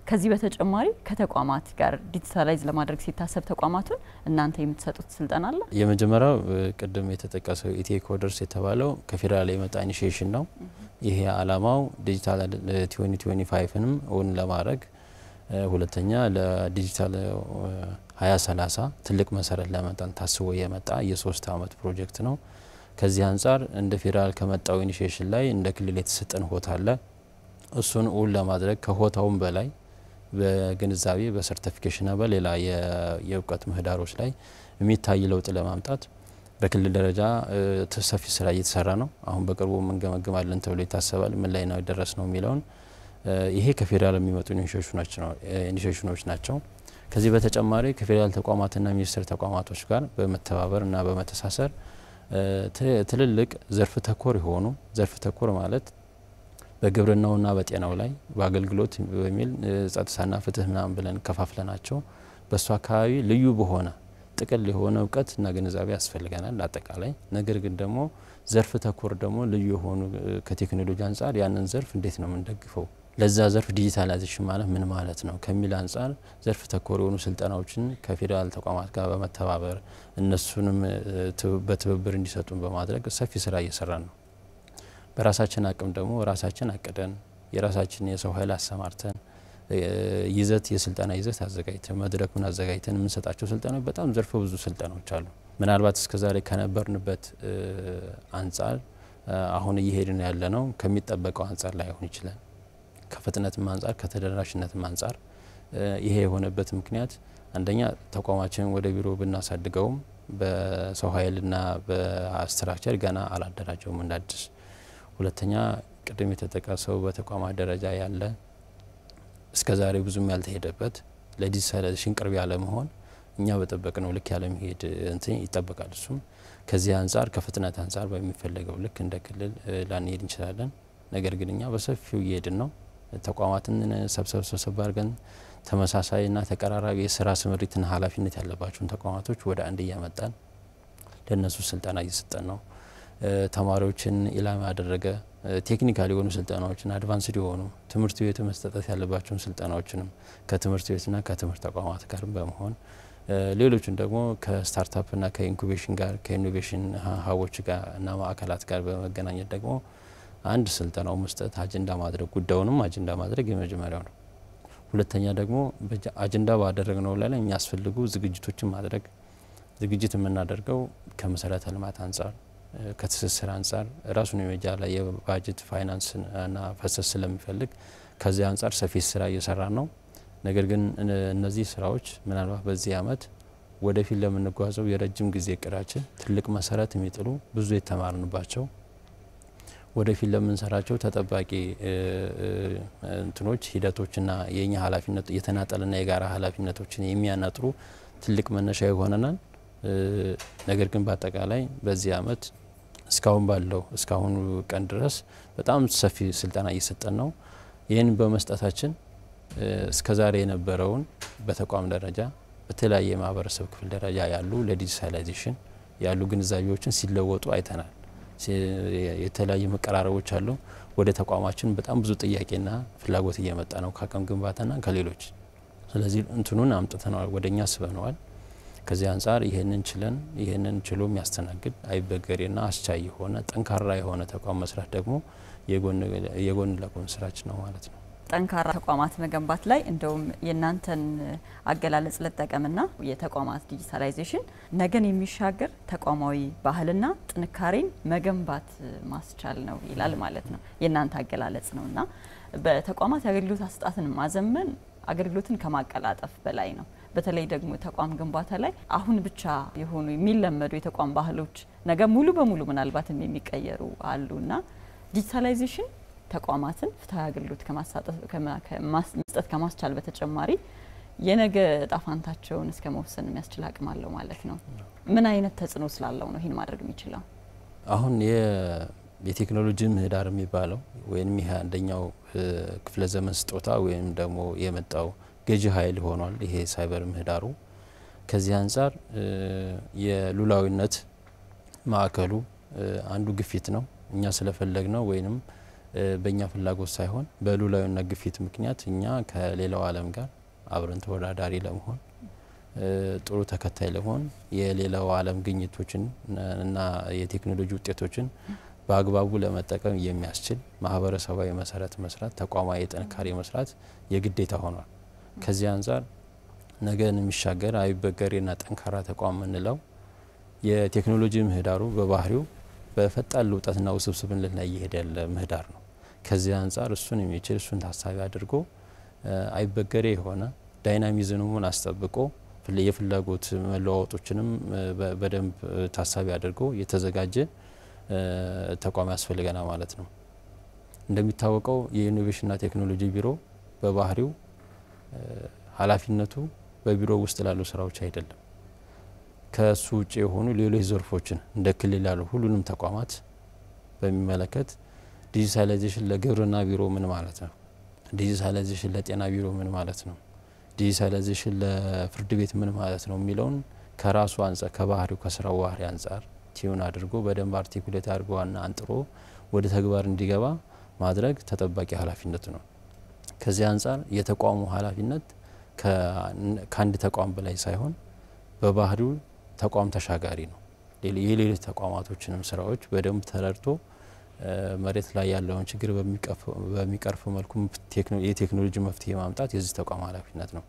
ከዚህ በተጨማሪ ከተቋማት ጋር ዲጂታላይዝ ለማድረግ ሲታሰብ ተቋማቱን እናንተ የምትሰጡት ስልጠና አለ? የመጀመሪያው ቅድም የተጠቀሰው ኢትዮ ኮደርስ የተባለው ከፌደራል የመጣ ኢኒሺዬሽን ነው። ይሄ አላማው ዲጂታል 2025ንም እውን ለማድረግ ሁለተኛ ለዲጂታል 2030 ትልቅ መሰረት ለመጣል ታስቦ የመጣ የ3 አመት ፕሮጀክት ነው። ከዚህ አንፃር እንደ ፌደራል ከመጣው ኢኒሺዬሽን ላይ እንደ ክልል የተሰጠን ሆታ አለ። እሱን እውን ለማድረግ ከሆታውም በላይ በግንዛቤ በሰርቲፊኬሽንና በሌላ የእውቀት ምህዳሮች ላይ የሚታይ ለውጥ ለማምጣት በክልል ደረጃ ተሰፊ ስራ እየተሰራ ነው። አሁን በቅርቡ እንገመግማለን ተብሎ ይታሰባል። ምን ላይ ነው የደረስ ነው የሚለውን ይሄ ከፌደራል የሚመጡ ኢኒሺዬሽኖች ናቸው። ከዚህ በተጨማሪ ከፌደራል ተቋማትና ሚኒስቴር ተቋማቶች ጋር በመተባበርና በመተሳሰር ትልልቅ ዘርፍ ተኮር የሆኑ ዘርፍ ተኮር ማለት በግብርናውና በጤናው ላይ በአገልግሎት በሚል ጸጥታና ፍትህ ምናምን ብለን ከፋፍለናቸው በሱ አካባቢ ልዩ በሆነ ጥቅል የሆነ እውቀትና ግንዛቤ ያስፈልገናል አጠቃላይ። ነገር ግን ደግሞ ዘርፍ ተኮር ደግሞ ልዩ የሆኑ ከቴክኖሎጂ አንፃር ያንን ዘርፍ እንዴት ነው የምንደግፈው፣ ለዛ ዘርፍ ዲጂታላይዜሽን ማለት ምን ማለት ነው ከሚል አንፃር ዘርፍ ተኮር የሆኑ ስልጠናዎችን ከፌደራል ተቋማት ጋር በመተባበር እነሱንም በትብብር እንዲሰጡን በማድረግ ሰፊ ስራ እየሰራን ነው። በራሳችን አቅም ደግሞ ራሳችን አቅደን የራሳችን የሰው ኃይል አሰማርተን የስልጠና ይዘት አዘጋጅተን መድረኩን አዘጋጅተን የምንሰጣቸው ስልጠናዎች በጣም ዘርፈ ብዙ ስልጠናዎች አሉ። ምናልባት እስከዛሬ ከነበርንበት አንፃር አሁን እየሄድን ያለነው ከሚጠበቀው አንፃር ላይሆን ይችላል። ከፍጥነትም አንፃር ከተደራሽነትም አንፃር ይሄ የሆነበት ምክንያት አንደኛ ተቋማችን ወደ ቢሮ ብናሳድገውም በሰው ኃይልና በስትራክቸር ገና አላደራጀውም እንዳድስ። ሁለተኛ ቅድም የተጠቀሰው በተቋማት ደረጃ ያለ እስከዛሬ ብዙም ያልተሄደበት ለዲጂታላይዜሽን ቅርብ ያለ መሆን እኛ በጠበቅነው ልክ ያለ መሄድ እንትን ይጠበቃል። እሱም ከዚህ አንፃር ከፍጥነት አንፃር በሚፈልገው ልክ እንደ ክልል ላንሄድ እንችላለን። ነገር ግን እኛ በሰፊው እየሄድን ነው። ተቋማትን ሰብሰብ አድርገን ተመሳሳይና ተቀራራቢ የስራ ስምሪትና ኃላፊነት ያለባቸውን ተቋማቶች ወደ አንድ እያመጣን ለነሱ ስልጠና እየሰጠን ነው። ተማሪዎችን ኢላማ ያደረገ ቴክኒካል የሆኑ ስልጠናዎችን አድቫንስድ የሆኑ ትምህርት ቤት መስጠት ያለባቸውን ስልጠናዎችንም ከትምህርት ቤትና ከትምህርት ተቋማት ጋር በመሆን ሌሎችን ደግሞ ከስታርታፕና ከኢንኩቤሽን ጋር ከኢኖቬሽን ሀቦች ጋር እና ማዕከላት ጋር በመገናኘት ደግሞ አንድ ስልጠናው መስጠት አጀንዳ ማድረግ ጉዳዩንም አጀንዳ ማድረግ የመጀመሪያው ነው። ሁለተኛ ደግሞ አጀንዳ ባደረግነው ላይ የሚያስፈልጉ ዝግጅቶችን ማድረግ ዝግጅት የምናደርገው ከመሰረተ ልማት አንፃር ከትስስር አንፃር ራሱን የመጃላ የባጀት ፋይናንስ እና ፈሰስ ስለሚፈልግ ከዚህ አንፃር ሰፊ ስራ እየሰራ ነው። ነገር ግን እነዚህ ስራዎች ምናልባት በዚህ አመት ወደፊት ለምንጓዘው የረጅም ጊዜ እቅዳችን ትልቅ መሰረት የሚጥሉ ብዙ የተማርንባቸው ወደፊት ለምንሰራቸው ተጠባቂ እንትኖች ሂደቶችና የኛ ኃላፊነት የተናጠልና የጋራ ኃላፊነቶችን የሚያናጥሩ ትልቅ መነሻ ይሆነናል። ነገር ግን በአጠቃላይ በዚህ አመት እስካሁን ባለው እስካሁን ቀን ድረስ በጣም ሰፊ ስልጠና እየሰጠን ነው። ይህን በመስጠታችን እስከዛሬ የነበረውን በተቋም ደረጃ በተለያየ ማህበረሰብ ክፍል ደረጃ ያሉ ለዲጂታላይዜሽን ያሉ ግንዛቤዎችን ሲለወጡ አይተናል። የተለያየ መቀራረቦች አሉ። ወደ ተቋማችን በጣም ብዙ ጥያቄና ፍላጎት እየመጣ ነው ከአቅም ግንባታና ከሌሎች። ስለዚህ እንትኑን አምጥተናል ወደኛ አስበነዋል። ከዚህ አንፃር ይሄንን ችሎ የሚያስተናግድ አይበገሬና አስቻይ የሆነ ጠንካራ የሆነ ተቋም መስራት ደግሞ የጎን ለጎን ስራችን ነው ማለት ነው። ጠንካራ ተቋማት መገንባት ላይ እንደውም የናንተን አገላለጽ ለተጠቀምና የተቋማት ዲጂታላይዜሽን ነገን የሚሻገር ተቋማዊ ባህልና ጥንካሬን መገንባት ማስቻል ነው ይላል ማለት ነው የናንተ አገላለጽ ነውና በተቋማት አገልግሎት አሰጣጥን ማዘመን አገልግሎትን ከማቀላጠፍ በላይ ነው። በተለይ ደግሞ ተቋም ግንባታ ላይ አሁን ብቻ የሆኑ የሚለመዱ የተቋም ባህሎች ነገ ሙሉ በሙሉ ምናልባትም የሚቀየሩ አሉና ዲጂታላይዜሽን ተቋማትን ፍትሃዊ አገልግሎት መስጠት ከማስቻል በተጨማሪ የነገ ጣፋንታቸውን እስከ መወሰን የሚያስችል አቅም አለው ማለት ነው። ምን አይነት ተጽዕኖ ስላለው ነው ይሄን ማድረግ የሚችለው? አሁን የቴክኖሎጂ ምህዳር የሚባለው ወይንም ይሄ አንደኛው ክፍለ ዘመን ስጦታ ወይንም ደግሞ የመጣው ገዢ ኃይል ሆኗል ይሄ ሳይበር ምህዳሩ። ከዚህ አንፃር የሉላዊነት ማዕከሉ አንዱ ግፊት ነው። እኛ ስለፈለግነው ወይንም በእኛ ፍላጎት ሳይሆን በሉላዊነት ግፊት ምክንያት እኛ ከሌላው ዓለም ጋር አብረን ተወዳዳሪ ለመሆን ጥሩ ተከታይ ለመሆን የሌላው ዓለም ግኝቶችን እና የቴክኖሎጂ ውጤቶችን በአግባቡ ለመጠቀም የሚያስችል ማህበረሰባዊ መሰረት መስራት ተቋማዊ ጥንካሬ መስራት የግዴታ ሆኗል። ከዚህ አንፃር ነገን የሚሻገር አይበገሬና ጠንካራ ተቋም ምንለው የቴክኖሎጂ ምህዳሩ በባህሪው በፈጣን ልውጣትና ውስብስብነት ላይ እየሄደ ያለ ምህዳር ነው። ከዚህ አንፃር እሱን የሚችል እሱን ታሳቢ አድርጎ አይበገሬ የሆነ ዳይናሚዝሙን አስጠብቆ የፍላጎት መለዋወጦችንም በደንብ ታሳቢ አድርጎ የተዘጋጀ ተቋም ያስፈልገናል ማለት ነው። እንደሚታወቀው የኢኖቬሽንና ቴክኖሎጂ ቢሮ በባህሪው ኃላፊነቱ በቢሮ ውስጥ ላሉ ስራዎች አይደለም። ከሱ ውጪ የሆኑ ሌሎች ዘርፎችን እንደ ክልል ያሉ ሁሉንም ተቋማት በሚመለከት ዲጂታላይዜሽን ለግብርና ቢሮ ምን ማለት ነው? ዲጂታላይዜሽን ለጤና ቢሮ ምን ማለት ነው? ዲጂታላይዜሽን ለፍርድ ቤት ምን ማለት ነው የሚለውን ከራሱ አንፃር ከባህሪው ከስራው ባህሪ አንፃር ቲዩን አድርጎ በደንብ አርቲኩሌት አድርጎና አንጥሮ ወደ ተግባር እንዲገባ ማድረግ ተጠባቂ ኃላፊነት ነው። ከዚህ አንፃር የተቋሙ ኃላፊነት ከአንድ ተቋም በላይ ሳይሆን በባህሪው ተቋም ተሻጋሪ ነው። የሌሎች ተቋማቶችንም ስራዎች በደንብ ተረድቶ መሬት ላይ ያለውን ችግር በሚቀርፍ መልኩ የቴክኖሎጂ መፍትሄ ማምጣት የዚህ ተቋም ኃላፊነት ነው።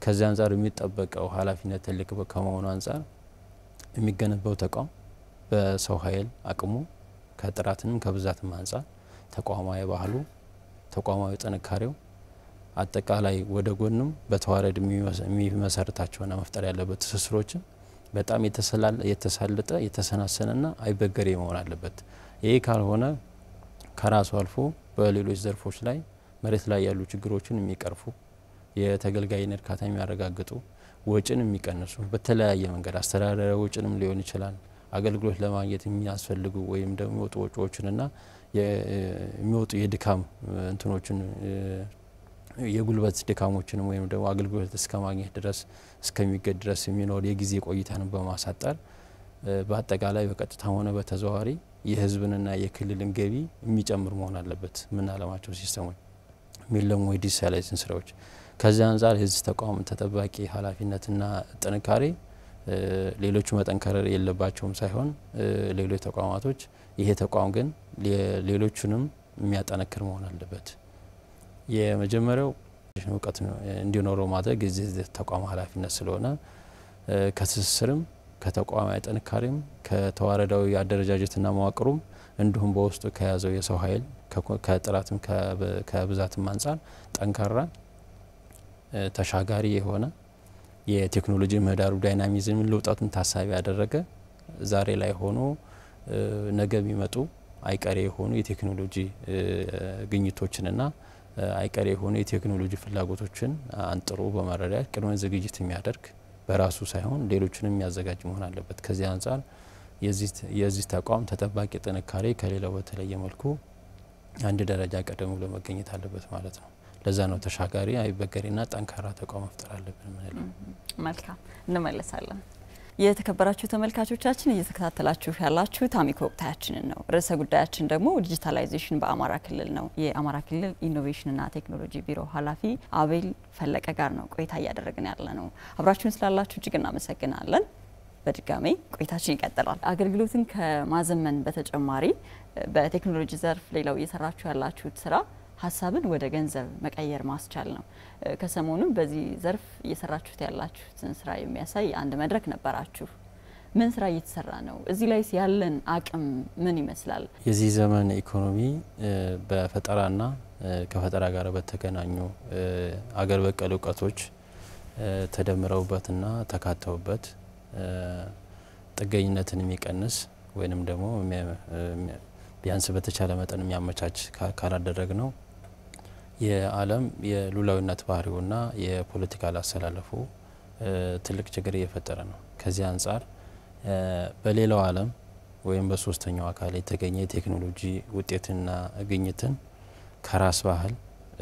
ከዚህ አንፃር የሚጠበቀው ኃላፊነት ትልቅ ከመሆኑ አንፃር የሚገነባው ተቋም በሰው ኃይል አቅሙ ከጥራትም ከብዛትም አንፃር ተቋማዊ ባህሉ ተቋማዊ ጥንካሬው አጠቃላይ ወደ ጎንም በተዋረድ የሚመሰርታቸውና መፍጠር ያለበት ትስስሮችን በጣም የተሳለጠ የተሰናሰነና አይበገሬ መሆን አለበት። ይሄ ካልሆነ ከራሱ አልፎ በሌሎች ዘርፎች ላይ መሬት ላይ ያሉ ችግሮችን የሚቀርፉ የተገልጋይን እርካታ የሚያረጋግጡ ወጪን የሚቀንሱ በተለያየ መንገድ አስተዳደራዊ ወጪንም ሊሆን ይችላል አገልግሎት ለማግኘት የሚያስፈልጉ ወይም ደግሞ የሚወጡ ወጪዎችንና የሚወጡ የድካም እንትኖችን የጉልበት ድካሞችንም ወይም ደግሞ አገልግሎት እስከማግኘት ድረስ እስከሚገድ ድረስ የሚኖር የጊዜ ቆይታን በማሳጠር በአጠቃላይ በቀጥታ ሆነ በተዘዋዋሪ የህዝብንና የክልልን ገቢ የሚጨምር መሆን አለበት። ምን አለማቸው ሲስተሞች ሚለሙ ዲጂታላይዜሽን ስራዎች ከዚህ አንፃር የዚህ ተቋም ተጠባቂ ኃላፊነትና ጥንካሬ ሌሎች መጠንከር የለባቸውም ሳይሆን ሌሎች ተቋማቶች ይሄ ተቋም ግን ሌሎቹንም የሚያጠነክር መሆን አለበት። የመጀመሪያው እውቀት እንዲኖረው ማድረግ የዚህ ተቋም ኃላፊነት ስለሆነ ከትስስርም ከተቋማዊ ጥንካሬም ከተዋረዳዊ አደረጃጀትና መዋቅሩም እንዲሁም በውስጡ ከያዘው የሰው ኃይል ከጥራትም ከብዛትም አንፃር ጠንካራ ተሻጋሪ የሆነ የቴክኖሎጂ ምህዳሩ ዳይናሚዝም ለውጣቱን ታሳቢ ያደረገ ዛሬ ላይ ሆኖ ነገ የሚመጡ አይቀሬ የሆኑ የቴክኖሎጂ ግኝቶችንና አይቀሬ የሆኑ የቴክኖሎጂ ፍላጎቶችን አንጥሮ በመረዳት ቅድመ ዝግጅት የሚያደርግ በራሱ ሳይሆን ሌሎችንም የሚያዘጋጅ መሆን አለበት። ከዚህ አንፃር የዚህ ተቋም ተጠባቂ ጥንካሬ ከሌላው በተለየ መልኩ አንድ ደረጃ ቀደም ብሎ መገኘት አለበት ማለት ነው። ለዛ ነው ተሻጋሪ አይበገሬና ጠንካራ ተቋም መፍጠር አለብን ማለት ነው። መልካም እንመለሳለን። የተከበራችሁ ተመልካቾቻችን እየተከታተላችሁ ያላችሁት አሚኮ ወቅታችንን ነው። ርዕሰ ጉዳያችን ደግሞ ዲጂታላይዜሽን በአማራ ክልል ነው። የአማራ ክልል ኢኖቬሽንና ቴክኖሎጂ ቢሮ ኃላፊ አቤል ፈለቀ ጋር ነው ቆይታ እያደረግን ያለ ነው። አብራችሁን ስላላችሁ እጅግ እናመሰግናለን። በድጋሚ ቆይታችን ይቀጥላል። አገልግሎትን ከማዘመን በተጨማሪ በቴክኖሎጂ ዘርፍ ሌላው እየሰራችሁ ያላችሁት ስራ ሀሳብን ወደ ገንዘብ መቀየር ማስቻል ነው። ከሰሞኑ በዚህ ዘርፍ እየሰራችሁት ያላችሁትን ስራ የሚያሳይ አንድ መድረክ ነበራችሁ። ምን ስራ እየተሰራ ነው? እዚህ ላይ ያለን አቅም ምን ይመስላል? የዚህ ዘመን ኢኮኖሚ በፈጠራና ከፈጠራ ጋር በተገናኙ አገር በቀል እውቀቶች ተደምረውበትና ተካተውበት ጥገኝነትን የሚቀንስ ወይንም ደግሞ ቢያንስ በተቻለ መጠን የሚያመቻች ካላደረግ ነው የዓለም የሉላዊነት ባህሪውና የፖለቲካል አሰላለፉ ትልቅ ችግር እየፈጠረ ነው። ከዚህ አንጻር በሌላው ዓለም ወይም በሶስተኛው አካል የተገኘ የቴክኖሎጂ ውጤትና ግኝትን ከራስ ባህል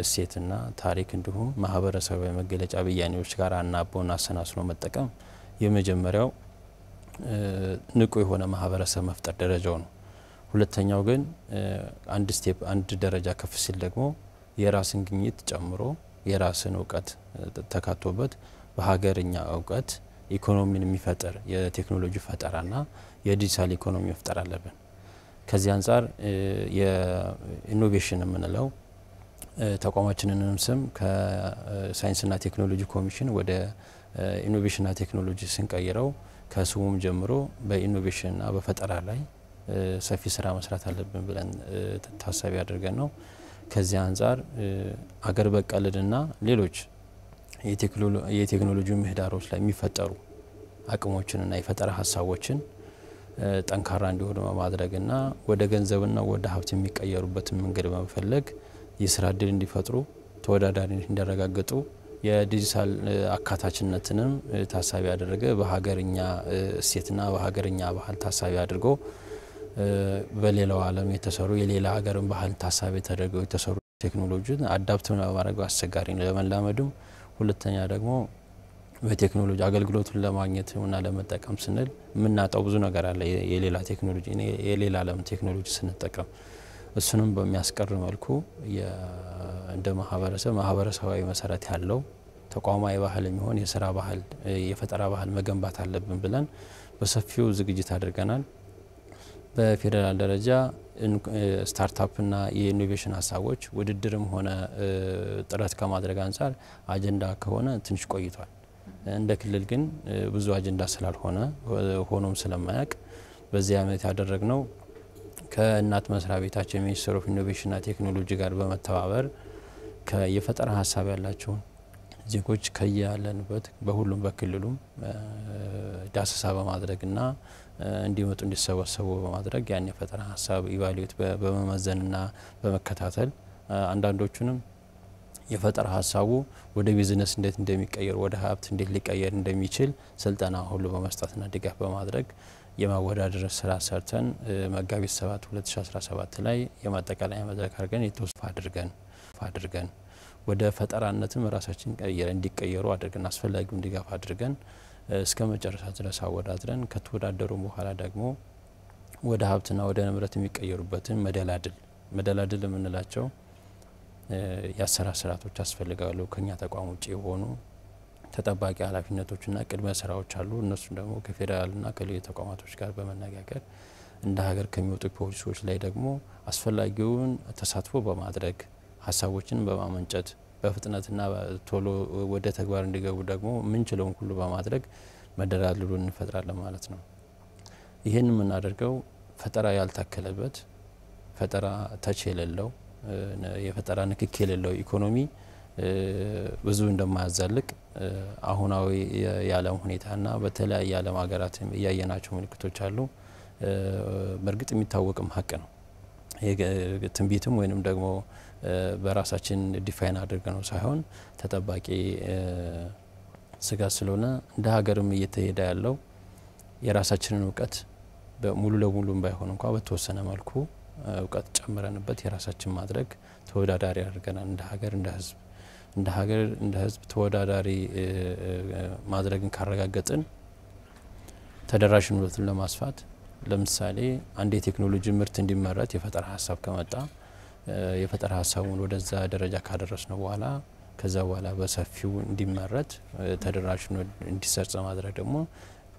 እሴትና ታሪክ እንዲሁም ማህበረሰባዊ መገለጫ ብያኔዎች ጋር አናቦና አሰናስሎ መጠቀም የመጀመሪያው ንቁ የሆነ ማህበረሰብ መፍጠር ደረጃው ነው። ሁለተኛው ግን አንድ ደረጃ ከፍ ሲል ደግሞ የራስን ግኝት ጨምሮ የራስን እውቀት ተካቶበት በሀገርኛ እውቀት ኢኮኖሚን የሚፈጠር የቴክኖሎጂ ፈጠራና የዲጂታል ኢኮኖሚ መፍጠር አለብን። ከዚህ አንጻር የኢኖቬሽን የምንለው ተቋማችንንም ስም ከሳይንስና ቴክኖሎጂ ኮሚሽን ወደ ኢኖቬሽንና ቴክኖሎጂ ስንቀይረው ከስሙም ጀምሮ በኢኖቬሽንና በፈጠራ ላይ ሰፊ ስራ መስራት አለብን ብለን ታሳቢ አድርገን ነው። ከዚህ አንጻር አገር በቀልና ሌሎች የቴክኖሎጂ ምህዳሮች ላይ የሚፈጠሩ አቅሞችንና የፈጠራ ሀሳቦችን ጠንካራ እንዲሆኑ በማድረግና ወደ ገንዘብና ወደ ሀብት የሚቀየሩበትን መንገድ በመፈለግ የስራ እድል እንዲፈጥሩ ተወዳዳሪ እንዲያረጋግጡ የዲጂታል አካታችነትንም ታሳቢ ያደረገ በሀገርኛ እሴትና በሀገርኛ ባህል ታሳቢ አድርጎ በሌላው ዓለም የተሰሩ የሌላ ሀገርን ባህል ታሳቢ ተደርገው የተሰሩ ቴክኖሎጂን አዳፕት ማድረግ አስቸጋሪ ነው ለመላመዱም። ሁለተኛ ደግሞ በቴክኖሎጂ አገልግሎቱን ለማግኘትና ለመጠቀም ስንል የምናጣው ብዙ ነገር አለ። የሌላ ዓለም ቴክኖሎጂ ስንጠቀም እሱንም በሚያስቀር መልኩ እንደ ማህበረሰባዊ መሰረት ያለው ተቋማዊ ባህል የሚሆን የስራ ባህል የፈጠራ ባህል መገንባት አለብን ብለን በሰፊው ዝግጅት አድርገናል። በፌደራል ደረጃ ስታርታፕና የኢኖቬሽን ሀሳቦች ውድድርም ሆነ ጥረት ከማድረግ አንጻር አጀንዳ ከሆነ ትንሽ ቆይቷል። እንደ ክልል ግን ብዙ አጀንዳ ስላልሆነ ሆኖም ስለማያቅ በዚህ ዓመት ያደረግነው ከእናት መስሪያ ቤታችን ሚኒስትር ኦፍ ኢኖቬሽንና ቴክኖሎጂ ጋር በመተባበር የፈጠራ ሀሳብ ያላቸውን ዜጎች ከያለንበት በሁሉም በክልሉም ዳሰሳ በማድረግና እንዲመጡ እንዲሰበሰቡ በማድረግ ያን የፈጠራ ሀሳብ ኢቫሉዌት በመመዘንና በመከታተል አንዳንዶቹንም የፈጠራ ሀሳቡ ወደ ቢዝነስ እንዴት እንደሚቀየር ወደ ሀብት እንዴት ሊቀየር እንደሚችል ስልጠና ሁሉ በመስጠትና ድጋፍ በማድረግ የማወዳደር ስራ ሰርተን መጋቢት 7 2017 ላይ የማጠቃለያ መድረክ አድርገን የተወስፋ አድርገን ወደ ፈጠራነትም ራሳችን እንዲቀየሩ አድርገን አስፈላጊውን ድጋፍ አድርገን እስከ መጨረሻ ድረስ አወዳድረን ከተወዳደሩ በኋላ ደግሞ ወደ ሀብትና ወደ ንብረት የሚቀየሩበትን መደላድል የምንላቸው የአሰራር ስርዓቶች ያስፈልጋሉ። ከኛ ተቋም ውጪ የሆኑ ተጠባቂ ኃላፊነቶችና ቅድመ ስራዎች አሉ። እነሱ ደግሞ ከፌደራልና ከሌሎች ተቋማቶች ጋር በመነጋገር እንደ ሀገር ከሚወጡ ፖሊሲዎች ላይ ደግሞ አስፈላጊውን ተሳትፎ በማድረግ ሀሳቦችን በማመንጨት በፍጥነትና ቶሎ ወደ ተግባር እንዲገቡ ደግሞ ምንችለውን ሁሉ በማድረግ መደላድሉን እንፈጥራለን ማለት ነው። ይሄን የምናደርገው ፈጠራ ያልታከለበት ፈጠራ ተች የሌለው የፈጠራ ንክኪ የሌለው ኢኮኖሚ ብዙ እንደማያዛልቅ አሁናዊ የዓለም ሁኔታና በተለያየ ዓለም ሀገራት ያየናቸው ምልክቶች አሉ። በእርግጥ የሚታወቅም ሀቅ ነው። ትንቢትም ወይንም ደግሞ በራሳችን ዲፋይን አድርገነው ሳይሆን ተጠባቂ ስጋት ስለሆነ እንደ ሀገርም እየተሄደ ያለው የራሳችንን እውቀት ሙሉ ለሙሉም ባይሆን እንኳን በተወሰነ መልኩ እውቀት ጨምረንበት የራሳችን ማድረግ ተወዳዳሪ አድርገናል። እንደ ሀገር እንደ ህዝብ ተወዳዳሪ ማድረግን ካረጋገጥን ተደራሽነቱን ለማስፋት ለምሳሌ አንድ የቴክኖሎጂ ምርት እንዲመረት የፈጠራ ሀሳብ ከመጣ የፈጠራ ሀሳቡን ወደዛ ደረጃ ካደረስነው በኋላ ከዛ በኋላ በሰፊው እንዲመረት ተደራሽነት እንዲሰርጽ ማድረግ ደግሞ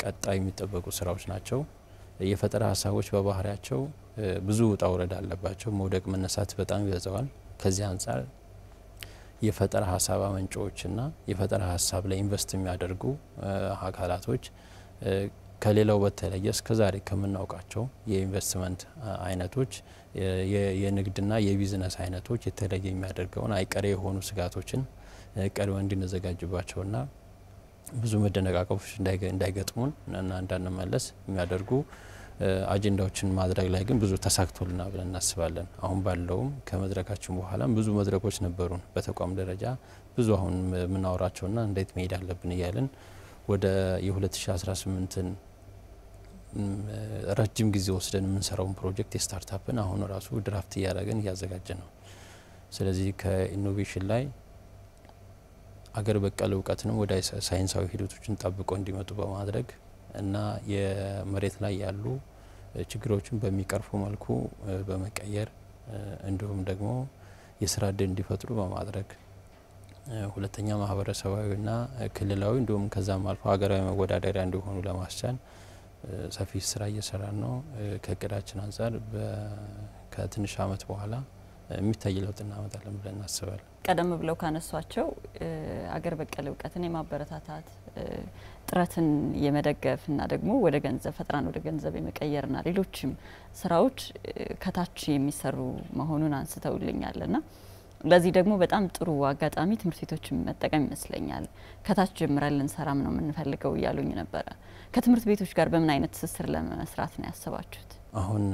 ቀጣይ የሚጠበቁ ስራዎች ናቸው። የፈጠራ ሀሳቦች በባህሪያቸው ብዙ ውጣ ውረድ አለባቸው። መውደቅ መነሳት በጣም ይበዛዋል። ከዚህ አንጻር የፈጠራ ሀሳብ አመንጮችና የፈጠራ ሀሳብ ላይ ኢንቨስት የሚያደርጉ አካላቶች ከሌላው በተለየ እስከዛሬ ከምናውቃቸው የኢንቨስትመንት አይነቶች የንግድና የቢዝነስ አይነቶች የተለየ የሚያደርገውን አይቀሬ የሆኑ ስጋቶችን ቀድመን እንድንዘጋጅባቸውና ብዙ መደነቃቀፎች እንዳይገጥሙን እና እንዳንመለስ የሚያደርጉ አጀንዳዎችን ማድረግ ላይ ግን ብዙ ተሳክቶልና ብለን እናስባለን። አሁን ባለውም ከመድረካችን በኋላም ብዙ መድረኮች ነበሩን በተቋም ደረጃ ብዙ አሁን የምናወራቸውና እንዴት መሄድ አለብን እያልን ወደ የ2018ን ረጅም ጊዜ ወስደን የምንሰራውን ፕሮጀክት የስታርታፕን አሁን ራሱ ድራፍት እያደረግን እያዘጋጀ ነው። ስለዚህ ከኢኖቬሽን ላይ አገር በቀል እውቀትንም ወደ ሳይንሳዊ ሂደቶችን ጠብቆ እንዲመጡ በማድረግ እና የመሬት ላይ ያሉ ችግሮችን በሚቀርፉ መልኩ በመቀየር እንዲሁም ደግሞ የስራ እድል እንዲፈጥሩ በማድረግ ሁለተኛ ማህበረሰባዊና ክልላዊ እንዲሁም ከዛም አልፎ ሀገራዊ መወዳደሪያ እንዲሆኑ ለማስቻል ሰፊ ስራ እየሰራን ነው። ከእቅዳችን አንጻር ከትንሽ አመት በኋላ የሚታይ ለውጥ እናመጣለን ብለን እናስባለን። ቀደም ብለው ካነሷቸው አገር በቀል እውቀትን የማበረታታት ጥረትን የመደገፍና ደግሞ ወደ ገንዘብ ፈጠራን ወደ ገንዘብ የመቀየርና ሌሎችም ስራዎች ከታች የሚሰሩ መሆኑን አንስተውልኛልና ለዚህ ደግሞ በጣም ጥሩ አጋጣሚ ትምህርት ቤቶችን መጠቀም ይመስለኛል። ከታች ጀምረን ልንሰራም ነው የምንፈልገው እያሉኝ ነበረ። ከትምህርት ቤቶች ጋር በምን አይነት ትስስር ለመስራት ነው ያሰባችሁት? አሁን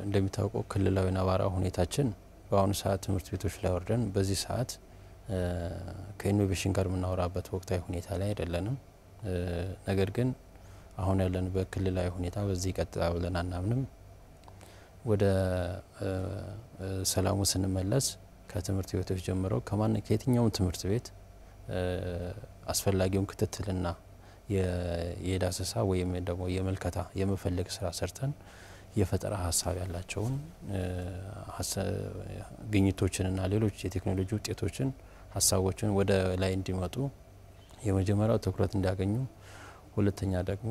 እንደሚታወቀው ክልላዊ ነባራዊ ሁኔታችን በአሁኑ ሰዓት ትምህርት ቤቶች ላይ ወርደን በዚህ ሰዓት ከኢኖቬሽን ጋር የምናወራበት ወቅታዊ ሁኔታ ላይ አይደለንም። ነገር ግን አሁን ያለንበት ክልላዊ ሁኔታ በዚህ ይቀጥላል ብለን አናምንም። ወደ ሰላሙ ስንመለስ ከትምህርት ቤቶች ጀምሮ ከየትኛውም ትምህርት ቤት አስፈላጊውን ክትትልና የዳሰሳ ወይም ደግሞ የመልከታ የመፈለግ ስራ ሰርተን የፈጠራ ሀሳብ ያላቸውን ግኝቶችንና ሌሎች የቴክኖሎጂ ውጤቶችን ሀሳቦችን ወደ ላይ እንዲመጡ የመጀመሪያው ትኩረት እንዲያገኙ፣ ሁለተኛ ደግሞ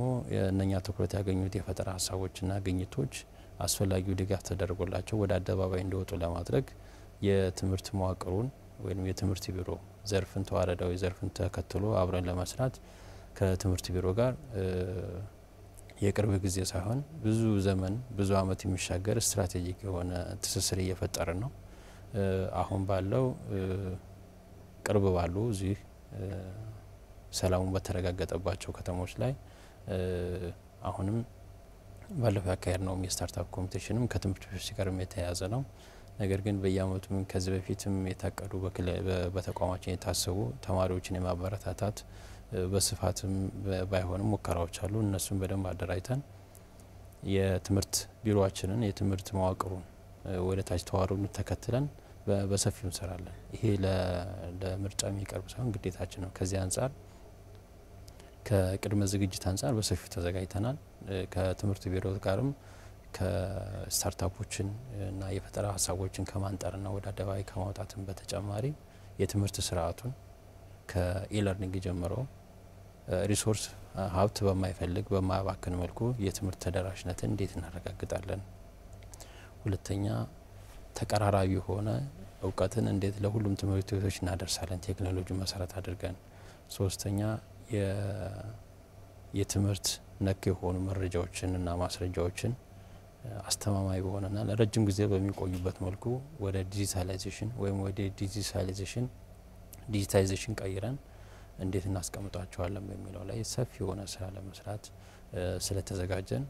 እነኛ ትኩረት ያገኙት የፈጠራ ሀሳቦችና ግኝቶች አስፈላጊው ድጋፍ ተደርጎላቸው ወደ አደባባይ እንዲወጡ ለማድረግ የትምህርት መዋቅሩን ወይም የትምህርት ቢሮ ዘርፍን ተዋረዳዊ ዘርፍን ተከትሎ አብረን ለመስራት ከትምህርት ቢሮ ጋር የቅርብ ጊዜ ሳይሆን ብዙ ዘመን ብዙ አመት የሚሻገር ስትራቴጂክ የሆነ ትስስር እየፈጠርን ነው። አሁን ባለው ቅርብ ባሉ እዚህ ሰላሙ በተረጋገጠባቸው ከተሞች ላይ አሁንም ባለፈው ያካሄድ ነው የስታርታፕ ኮምፒቲሽንም ከትምህርት ቤቶች ጋር የተያያዘ ነው። ነገር ግን በየአመቱ ከዚህ በፊትም የታቀዱ በተቋማችን የታሰቡ ተማሪዎችን የማበረታታት በስፋትም ባይሆንም ሙከራዎች አሉ። እነሱን በደንብ አደራጅተን የትምህርት ቢሮአችንን የትምህርት መዋቅሩን ወደ ታች ተዋሩን ተከትለን በሰፊው እንሰራለን። ይሄ ለምርጫ የሚቀርብ ሳይሆን ግዴታችን ነው። ከዚህ አንጻር ከቅድመ ዝግጅት አንጻር በሰፊው ተዘጋጅተናል። ከትምህርት ቢሮ ጋርም ከስታርታፖችን እና የፈጠራ ሀሳቦችን ከማንጠርና ወደ አደባባይ ከማውጣትም በተጨማሪ የትምህርት ስርዓቱን ከኢለርኒንግ ጀምሮ ሪሶርስ ሀብት በማይፈልግ በማያባክን መልኩ የትምህርት ተደራሽነትን እንዴት እናረጋግጣለን? ሁለተኛ ተቀራራቢ የሆነ እውቀትን እንዴት ለሁሉም ትምህርት ቤቶች እናደርሳለን ቴክኖሎጂ መሰረት አድርገን። ሶስተኛ የትምህርት ነክ የሆኑ መረጃዎችን እና ማስረጃዎችን አስተማማኝ በሆነና ለረጅም ጊዜ በሚቆዩበት መልኩ ወደ ዲጂታላይዜሽን ወይም ወደ ዲጂታይዜሽን ቀይረን እንዴት እናስቀምጣቸዋለን በሚለው ላይ ሰፊ የሆነ ስራ ለመስራት ስለተዘጋጀን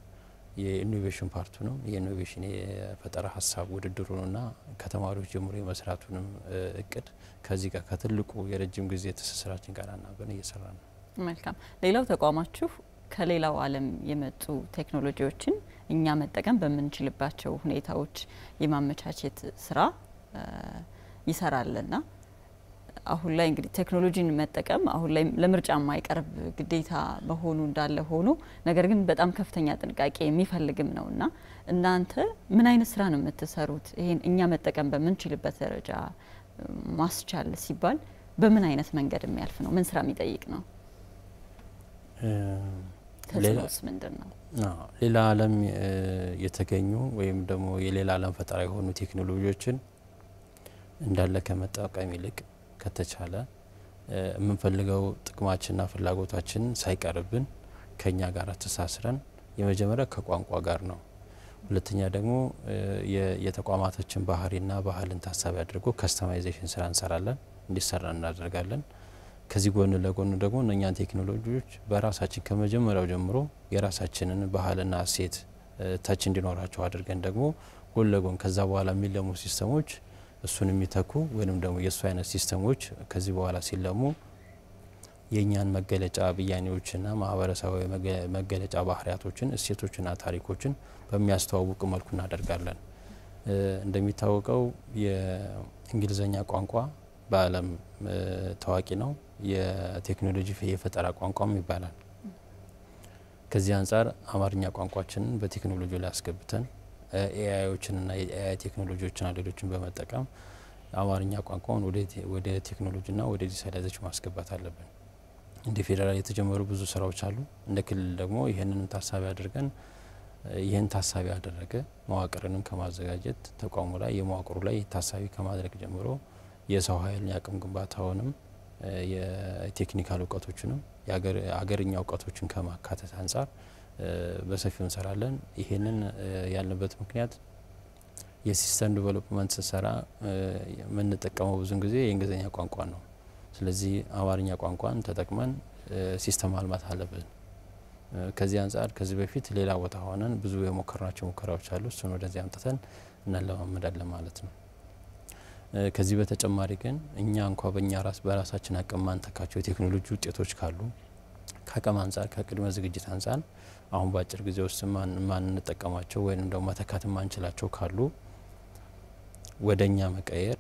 የኢኖቬሽን ፓርቱንም የኢኖቬሽን የፈጠራ ሀሳብ ውድድሩንና ከተማሪዎች ጀምሮ የመስራቱንም እቅድ ከዚህ ጋር ከትልቁ የረጅም ጊዜ ትስስራችን ጋር አናበን እየሰራ ነው። መልካም። ሌላው ተቋማችሁ ከሌላው ዓለም የመጡ ቴክኖሎጂዎችን እኛ መጠቀም በምንችልባቸው ሁኔታዎች የማመቻቸት ስራ ይሰራልና አሁን ላይ እንግዲህ ቴክኖሎጂን መጠቀም አሁን ላይ ለምርጫ የማይቀርብ ግዴታ መሆኑ እንዳለ ሆኖ ነገር ግን በጣም ከፍተኛ ጥንቃቄ የሚፈልግም ነውና እናንተ ምን አይነት ስራ ነው የምትሰሩት? ይሄን እኛ መጠቀም በምንችልበት ደረጃ ማስቻል ሲባል በምን አይነት መንገድ የሚያልፍ ነው? ምን ስራ የሚጠይቅ ነው? ተጽዕኖስ ምንድነው? ሌላ ዓለም የተገኙ ወይም ደግሞ የሌላ ዓለም ፈጠራ የሆኑ ቴክኖሎጂዎችን እንዳለ ከመጠቀም ይልቅ ከተቻለ የምንፈልገው ጥቅማችንና ፍላጎታችን ሳይቀርብን ከኛ ጋር ተሳስረን የመጀመሪያ ከቋንቋ ጋር ነው። ሁለተኛ ደግሞ የተቋማቶችን ባህሪና ባህልን ታሳቢ አድርጎ ከስተማይዜሽን ስራ እንሰራለን፣ እንዲሰራ እናደርጋለን። ከዚህ ጎን ለጎን ደግሞ እነኛን ቴክኖሎጂዎች በራሳችን ከመጀመሪያው ጀምሮ የራሳችንን ባህልና እሴት ታች እንዲኖራቸው አድርገን ደግሞ ጎን ለጎን ከዛ በኋላ የሚለሙ ሲስተሞች እሱን የሚተኩ ወይንም ደግሞ የሱ አይነት ሲስተሞች ከዚህ በኋላ ሲለሙ የኛን መገለጫ ብያኔዎችና ማህበረሰባዊ መገለጫ ባህሪያቶችን እሴቶችና ታሪኮችን በሚያስተዋውቅ መልኩ እናደርጋለን። እንደሚታወቀው የእንግሊዘኛ ቋንቋ በዓለም ታዋቂ ነው። የቴክኖሎጂ የፈጠራ ቋንቋም ይባላል። ከዚህ አንፃር አማርኛ ቋንቋችንን በቴክኖሎጂ ላይ አስገብተን ኤአይዎችንና የኤአይ ቴክኖሎጂዎችና ሌሎችን በመጠቀም አማርኛ ቋንቋውን ወደ ቴክኖሎጂና ወደ ዲጂታላይዜሽን ማስገባት አለብን። እንደ ፌደራል የተጀመሩ ብዙ ስራዎች አሉ። እንደ ክልል ደግሞ ይሄንን ታሳቢ አድርገን ይሄን ታሳቢ ያደረገ መዋቅርንም ከማዘጋጀት ተቋሙ ላይ የመዋቅሩ ላይ ታሳቢ ከማድረግ ጀምሮ የሰው ኃይል ያቅም ግንባታውንም የቴክኒካል እውቀቶችንም የአገርኛ እውቀቶችን ከማካተት አንፃር በሰፊው እንሰራለን። ይሄንን ያለበት ምክንያት የሲስተም ዲቨሎፕመንት ስራ የምንጠቀመው ብዙ ጊዜ የእንግሊዘኛ ቋንቋ ነው። ስለዚህ አማርኛ ቋንቋን ተጠቅመን ሲስተም ማልማት አለብን። ከዚህ አንፃር ከዚህ በፊት ሌላ ቦታ ሆነን ብዙ የሞከርናቸው ሙከራዎች አሉ። እሱን ወደዚህ አምጥተን እናለማመዳለን ማለት ነው። ከዚህ በተጨማሪ ግን እኛ እንኳን በራሳችን አቅም ማንተካቸው የቴክኖሎጂ ውጤቶች ካሉ ከአቅም አንፃር ከቅድመ ዝግጅት አንፃር አሁን በአጭር ጊዜ ውስጥ ማን እንጠቀማቸው ወይንም ደግሞ መተካት ማንችላቸው ካሉ ወደኛ መቀየር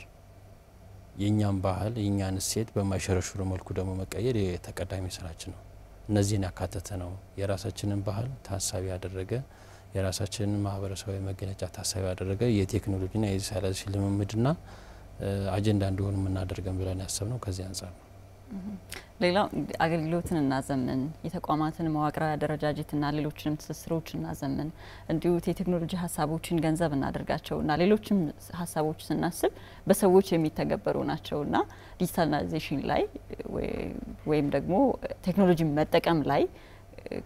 የኛን ባህል የኛን እሴት በማይሸረሽሩ መልኩ ደግሞ መቀየር የተቀዳሚ ስራችን ነው። እነዚህን ያካተተ ነው። የራሳችንን ባህል ታሳቢ ያደረገ የራሳችንን ማህበረሰባዊ መገለጫ ታሳቢ ያደረገ የቴክኖሎጂና የዲጂታላይዜሽን ልምምድና አጀንዳ እንዲሆን የምናደርገን ብለን ያሰብነው ከዚህ አንፃር ነው። ሌላው አገልግሎትን እናዘምን፣ የተቋማትን መዋቅራዊ አደረጃጀትና ሌሎችንም ትስስሮች እናዘምን፣ እንዲሁ የቴክኖሎጂ ሀሳቦችን ገንዘብ እናደርጋቸውና ሌሎችም ሀሳቦች ስናስብ በሰዎች የሚተገበሩ ናቸውና ዲጂታላይዜሽን ላይ ወይም ደግሞ ቴክኖሎጂ መጠቀም ላይ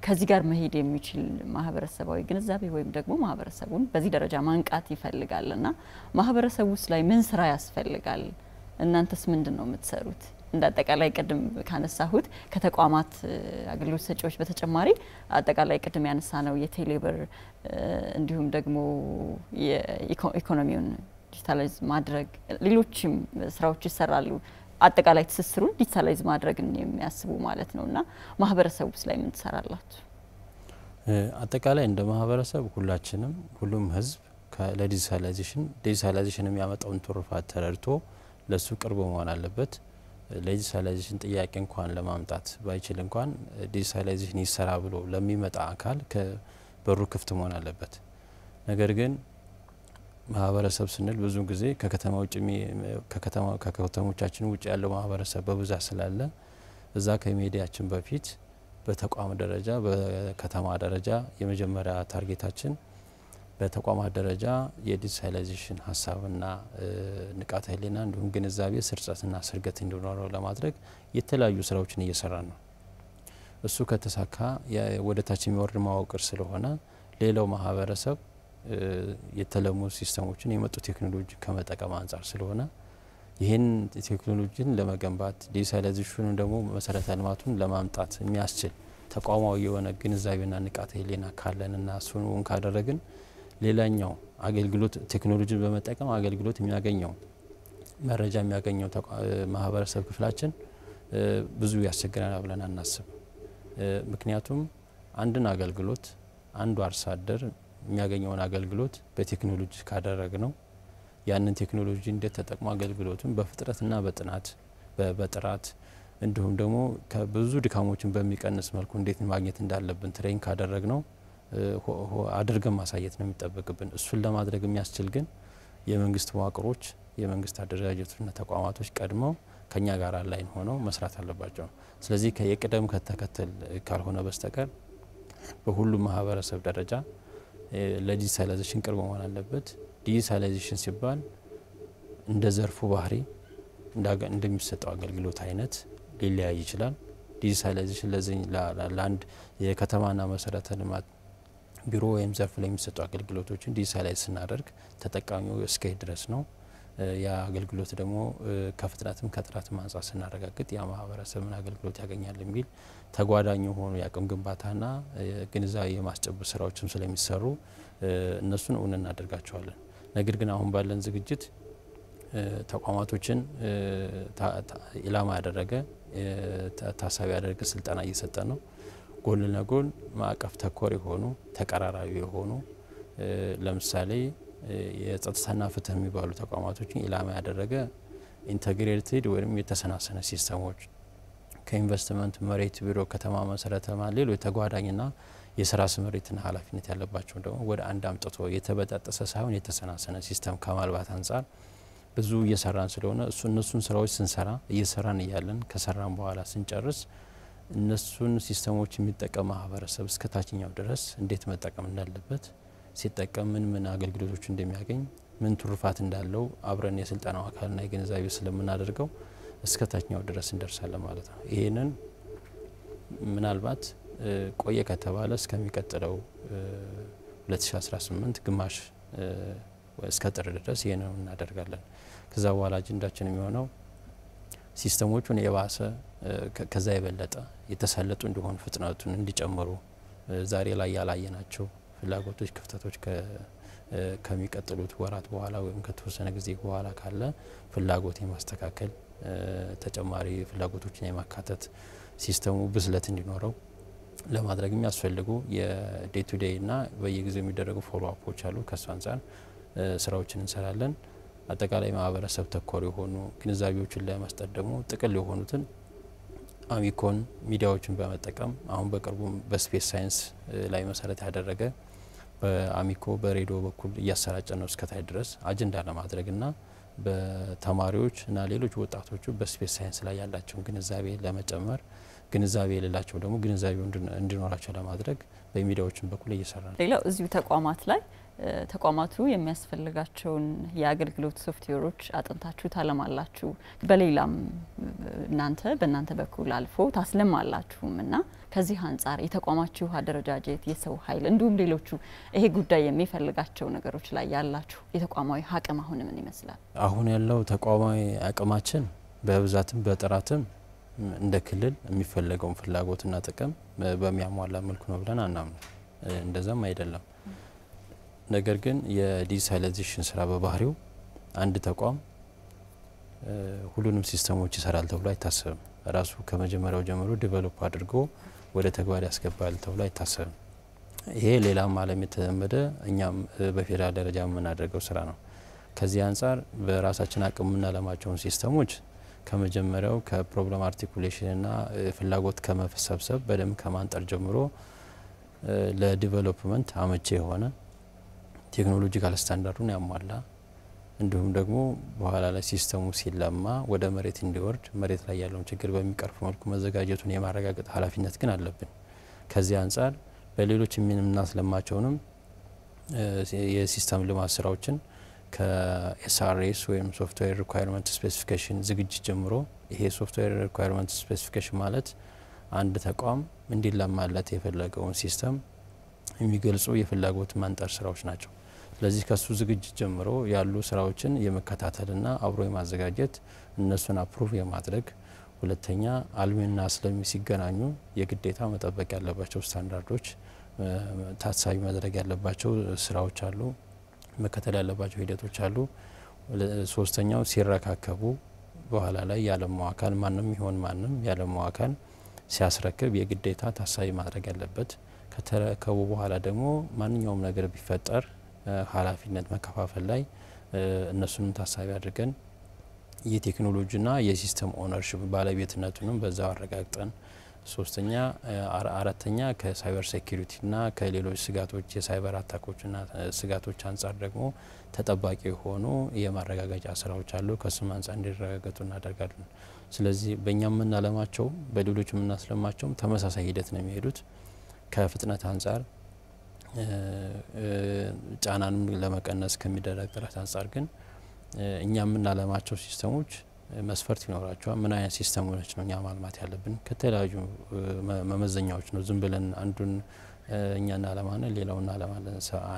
ከዚህ ጋር መሄድ የሚችል ማህበረሰባዊ ግንዛቤ ወይም ደግሞ ማህበረሰቡን በዚህ ደረጃ ማንቃት ይፈልጋልና ማህበረሰቡስ ላይ ምን ስራ ያስፈልጋል? እናንተስ ምንድነው የምትሰሩት? እንዳጠቃላይ ቅድም ካነሳሁት ከተቋማት አገልግሎት ሰጪዎች በተጨማሪ አጠቃላይ ቅድም ያነሳ ነው የቴሌብር እንዲሁም ደግሞ የኢኮኖሚውን ዲጂታላይዝ ማድረግ ሌሎችም ስራዎች ይሰራሉ። አጠቃላይ ትስስሩን ዲጂታላይዝ ማድረግን የሚያስቡ ማለት ነውና ማህበረሰቡስ ላይ ምን ትሰራላችሁ? አጠቃላይ እንደ ማህበረሰብ ሁሉም ህዝብ ለዲጂታላይዜሽን የሚያመጣውን ትሩፋት ተረድቶ ለሱ ቅርብ መሆን አለበት። ለዲጂታላይዜሽን ጥያቄ እንኳን ለማምጣት ባይችል እንኳን ዲጂታላይዜሽን ይሰራ ብሎ ለሚመጣ አካል በሩ ክፍት መሆን አለበት። ነገር ግን ማህበረሰብ ስንል ብዙ ጊዜ ከከተሞቻችን ውጭ ያለው ማህበረሰብ በብዛት ስላለ እዛ ከሚዲያችን በፊት በተቋም ደረጃ በከተማ ደረጃ የመጀመሪያ ታርጌታችን በተቋማት ደረጃ የዲጂታላይዜሽን ሀሳብና ንቃተ ህሊና እንዲሁም ግንዛቤ ስርጸትና ስርገት እንዲኖረው ለማድረግ የተለያዩ ስራዎችን እየሰራን ነው። እሱ ከተሳካ ወደ ታች የሚወርድ ማወቅር ስለሆነ ሌላው ማህበረሰብ የተለሙ ሲስተሞችን የመጡ ቴክኖሎጂ ከመጠቀም አንፃር ስለሆነ ይህን ቴክኖሎጂን ለመገንባት ዲጂታላይዜሽኑን ደግሞ መሰረተ ልማቱን ለማምጣት የሚያስችል ተቋማዊ የሆነ ግንዛቤና ንቃተ ህሊና ካለንና እሱን ካደረግን ሌላኛው አገልግሎት ቴክኖሎጂን በመጠቀም አገልግሎት የሚያገኘው መረጃ የሚያገኘው ማህበረሰብ ክፍላችን ብዙ ያስቸግረናል ብለን አናስብ። ምክንያቱም አንድን አገልግሎት አንዱ አርሶ አደር የሚያገኘውን አገልግሎት በቴክኖሎጂ ካደረግነው ያንን ቴክኖሎጂ እንዴት ተጠቅሞ አገልግሎቱን በፍጥነትና በጥናት በጥራት እንዲሁም ደግሞ ከብዙ ድካሞችን በሚቀንስ መልኩ እንዴት ማግኘት እንዳለብን ትሬን ካደረግነው አድርገን ማሳየት ነው የሚጠበቅብን። እሱን ለማድረግ የሚያስችል ግን የመንግስት መዋቅሮች የመንግስት አደረጃጀቶችና ተቋማቶች ቀድመው ከኛ ጋር ላይን ሆነው መስራት አለባቸው። ስለዚህ የቅደም ከተከተል ካልሆነ በስተቀር በሁሉም ማህበረሰብ ደረጃ ለዲጂታላይዜሽን ቅርብ መሆን አለበት። ዲጂታላይዜሽን ሲባል እንደ ዘርፉ ባህሪ እንደሚሰጠው አገልግሎት አይነት ሊለያይ ይችላል። ዲጂታላይዜሽን ለአንድ የከተማና መሰረተ ልማት ቢሮ ወይም ዘርፍ ላይ የሚሰጡ አገልግሎቶችን ዲጂታላይዝ ስናደርግ ተጠቃሚው እስከሄድ ድረስ ነው። ያ አገልግሎት ደግሞ ከፍጥነትም ከጥራትም አንጻር ስናረጋግጥ ያ ማህበረሰብን አገልግሎት ያገኛል የሚል ተጓዳኝ የሆኑ የአቅም ግንባታና ግንዛቤ የማስጨበጥ ስራዎችም ስለሚሰሩ እነሱን እውን እናደርጋቸዋለን። ነገር ግን አሁን ባለን ዝግጅት ተቋማቶችን ኢላማ ያደረገ ታሳቢ ያደረገ ስልጠና እየሰጠ ነው። ጎን ለጎን ማዕቀፍ ተኮር የሆኑ ተቀራራቢ የሆኑ ለምሳሌ የጸጥታና ፍትህ የሚባሉ ተቋማቶችን ኢላማ ያደረገ ኢንተግሬትድ ወይም የተሰናሰነ ሲስተሞች ከኢንቨስትመንት መሬት ቢሮ ከተማ መሰረተ ልማት ሌሎች ተጓዳኝና የስራ ስምሪትና ኃላፊነት ያለባቸው ደግሞ ወደ አንድ አምጥቶ የተበጣጠሰ ሳይሆን የተሰናሰነ ሲስተም ከማልባት አንጻር ብዙ እየሰራን ስለሆነ እነሱን ስራዎች ስንሰራ እየሰራን እያለን ከሰራን በኋላ ስንጨርስ እነሱን ሲስተሞች የሚጠቀም ማህበረሰብ እስከ ታችኛው ድረስ እንዴት መጠቀም እንዳለበት ሲጠቀም ምን አገልግሎቶች እንደሚያገኝ ምን ትሩፋት እንዳለው አብረን የስልጠናው አካልና የግንዛቤ ስለምናደርገው እስከ ታችኛው ድረስ እንደርሳለን ማለት ነው። ይሄንን ምናልባት ቆየ ከተባለ እስከሚቀጥለው 2018 ግማሽ እስከ ጥር ድረስ ይሄንን እናደርጋለን። ከዛ በኋላ አጀንዳችን የሚሆነው ሲስተሞቹን የባሰ ከዛ የበለጠ የተሳለጡ እንዲሆን ፍጥነቱን እንዲጨምሩ ዛሬ ላይ ያላየናቸው ፍላጎቶች ክፍተቶች ከሚቀጥሉት ወራት በኋላ ወይም ከተወሰነ ጊዜ በኋላ ካለ ፍላጎት የማስተካከል ተጨማሪ ፍላጎቶችን የማካተት ሲስተሙ ብስለት እንዲኖረው ለማድረግ የሚያስፈልጉ የዴይ ቱ ዴይ እና በየጊዜው የሚደረጉ ፎሎ አፖች አሉ። ከሱ አንፃር ስራዎችን እንሰራለን። አጠቃላይ ማህበረሰብ ተኮር የሆኑ ግንዛቤዎችን ለመስጠት ደግሞ ጥቅል የሆኑትን አሚኮን ሚዲያዎችን በመጠቀም አሁን በቅርቡ በስፔስ ሳይንስ ላይ መሰረት ያደረገ በአሚኮ በሬዲዮ በኩል እያሰራጨ ነው እስከታይ ድረስ አጀንዳ ለማድረግና በተማሪዎች እና ሌሎች ወጣቶቹ በስፔስ ሳይንስ ላይ ያላቸውን ግንዛቤ ለመጨመር ግንዛቤ የሌላቸው ደግሞ ግንዛቤው እንዲኖራቸው ለማድረግ በሚዲያዎችን በኩል እየሰራ ነው። ሌላው እዚሁ ተቋማት ላይ ተቋማቱ የሚያስፈልጋቸውን የአገልግሎት ሶፍትዌሮች አጥንታችሁ ታለማላችሁ፣ በሌላም በእናንተ በኩል አልፎ ታስለማላችሁም እና ከዚህ አንጻር የተቋማችሁ አደረጃጀት የሰው ኃይል እንዲሁም ሌሎቹ ይሄ ጉዳይ የሚፈልጋቸው ነገሮች ላይ ያላችሁ የተቋማዊ አቅም አሁን ምን ይመስላል? አሁን ያለው ተቋማዊ አቅማችን በብዛትም በጥራትም እንደ ክልል የሚፈልገውን ፍላጎትና ጥቅም በሚያሟላ መልኩ ነው ብለን አናምንም። እንደዛም አይደለም። ነገር ግን የዲጂታላይዜሽን ስራ በባህሪው አንድ ተቋም ሁሉንም ሲስተሞች ይሰራል ተብሎ አይታሰብም። ራሱ ከመጀመሪያው ጀምሮ ዲቨሎፕ አድርጎ ወደ ተግባር ያስገባል ተብሎ አይታሰብም። ይሄ ሌላም ዓለም የተለመደ እኛም በፌደራል ደረጃ የምናደርገው ስራ ነው። ከዚህ አንጻር በራሳችን አቅም የምናለማቸውን ሲስተሞች ከመጀመሪያው ከፕሮብለም አርቲኩሌሽን እና ፍላጎት ከመሰብሰብ በደንብ ከማንጠር ጀምሮ ለዲቨሎፕመንት አመቺ የሆነ ቴክኖሎጂካል ስታንዳርዱን ያሟላ እንዲሁም ደግሞ በኋላ ላይ ሲስተሙ ሲለማ ወደ መሬት እንዲወርድ መሬት ላይ ያለውን ችግር በሚቀርፍ መልኩ መዘጋጀቱን የማረጋገጥ ኃላፊነት ግን አለብን። ከዚህ አንጻር በሌሎች የምናስለማቸውንም የሲስተም ልማት ስራዎችን ከኤስአርኤስ ወይም ሶፍትዌር ሪኳየርመንት ስፔሲፊኬሽን ዝግጅት ጀምሮ ይሄ ሶፍትዌር ሪኳየርመንት ስፔሲፊኬሽን ማለት አንድ ተቋም እንዲለማለት የፈለገውን ሲስተም የሚገልጹ የፍላጎት ማንጠር ስራዎች ናቸው። ስለዚህ ከሱ ዝግጅት ጀምሮ ያሉ ስራዎችን የመከታተልና አብሮ የማዘጋጀት እነሱን አፕሩቭ የማድረግ ሁለተኛ አልሚና አስለሚ ሲገናኙ የግዴታ መጠበቅ ያለባቸው ስታንዳርዶች ታሳቢ ማድረግ ያለባቸው ስራዎች አሉ፣ መከተል ያለባቸው ሂደቶች አሉ። ሶስተኛው ሲረካከቡ በኋላ ላይ ያለማው አካል ማንም ይሆን ማንም ያለማው አካል ሲያስረክብ የግዴታ ታሳቢ ማድረግ ያለበት ከተረከቡ በኋላ ደግሞ ማንኛውም ነገር ቢፈጠር ኃላፊነት መከፋፈል ላይ እነሱንም ታሳቢ አድርገን የቴክኖሎጂና የሲስተም ኦነርሺፕ ባለቤትነቱንም በዛው አረጋግጠን ሶስተኛ አራተኛ ከሳይበር ሴኩሪቲና ከሌሎች ስጋቶች የሳይበር አታኮችና ስጋቶች አንጻር ደግሞ ተጠባቂ ሆኖ የማረጋገጫ ስራዎች አሉ ከስም አንጻር እንዲረጋገጡ እናደርጋለን። ስለዚህ በእኛም ምናለማቸው በሌሎች ምናስለማቸው ተመሳሳይ ሂደት ነው የሚሄዱት። ከፍጥነት አንጻር ጫናንም ለመቀነስ ከሚደረግ ጥረት አንጻር ግን እኛም ምናለማቸው ሲስተሞች መስፈርት ይኖራቸዋል። ምን አይነት ሲስተሞች ነው እኛ ማልማት ያለብን ከተለያዩ መመዘኛዎች ነው። ዝም ብለን አንዱን እኛና አለማነ ሌላውና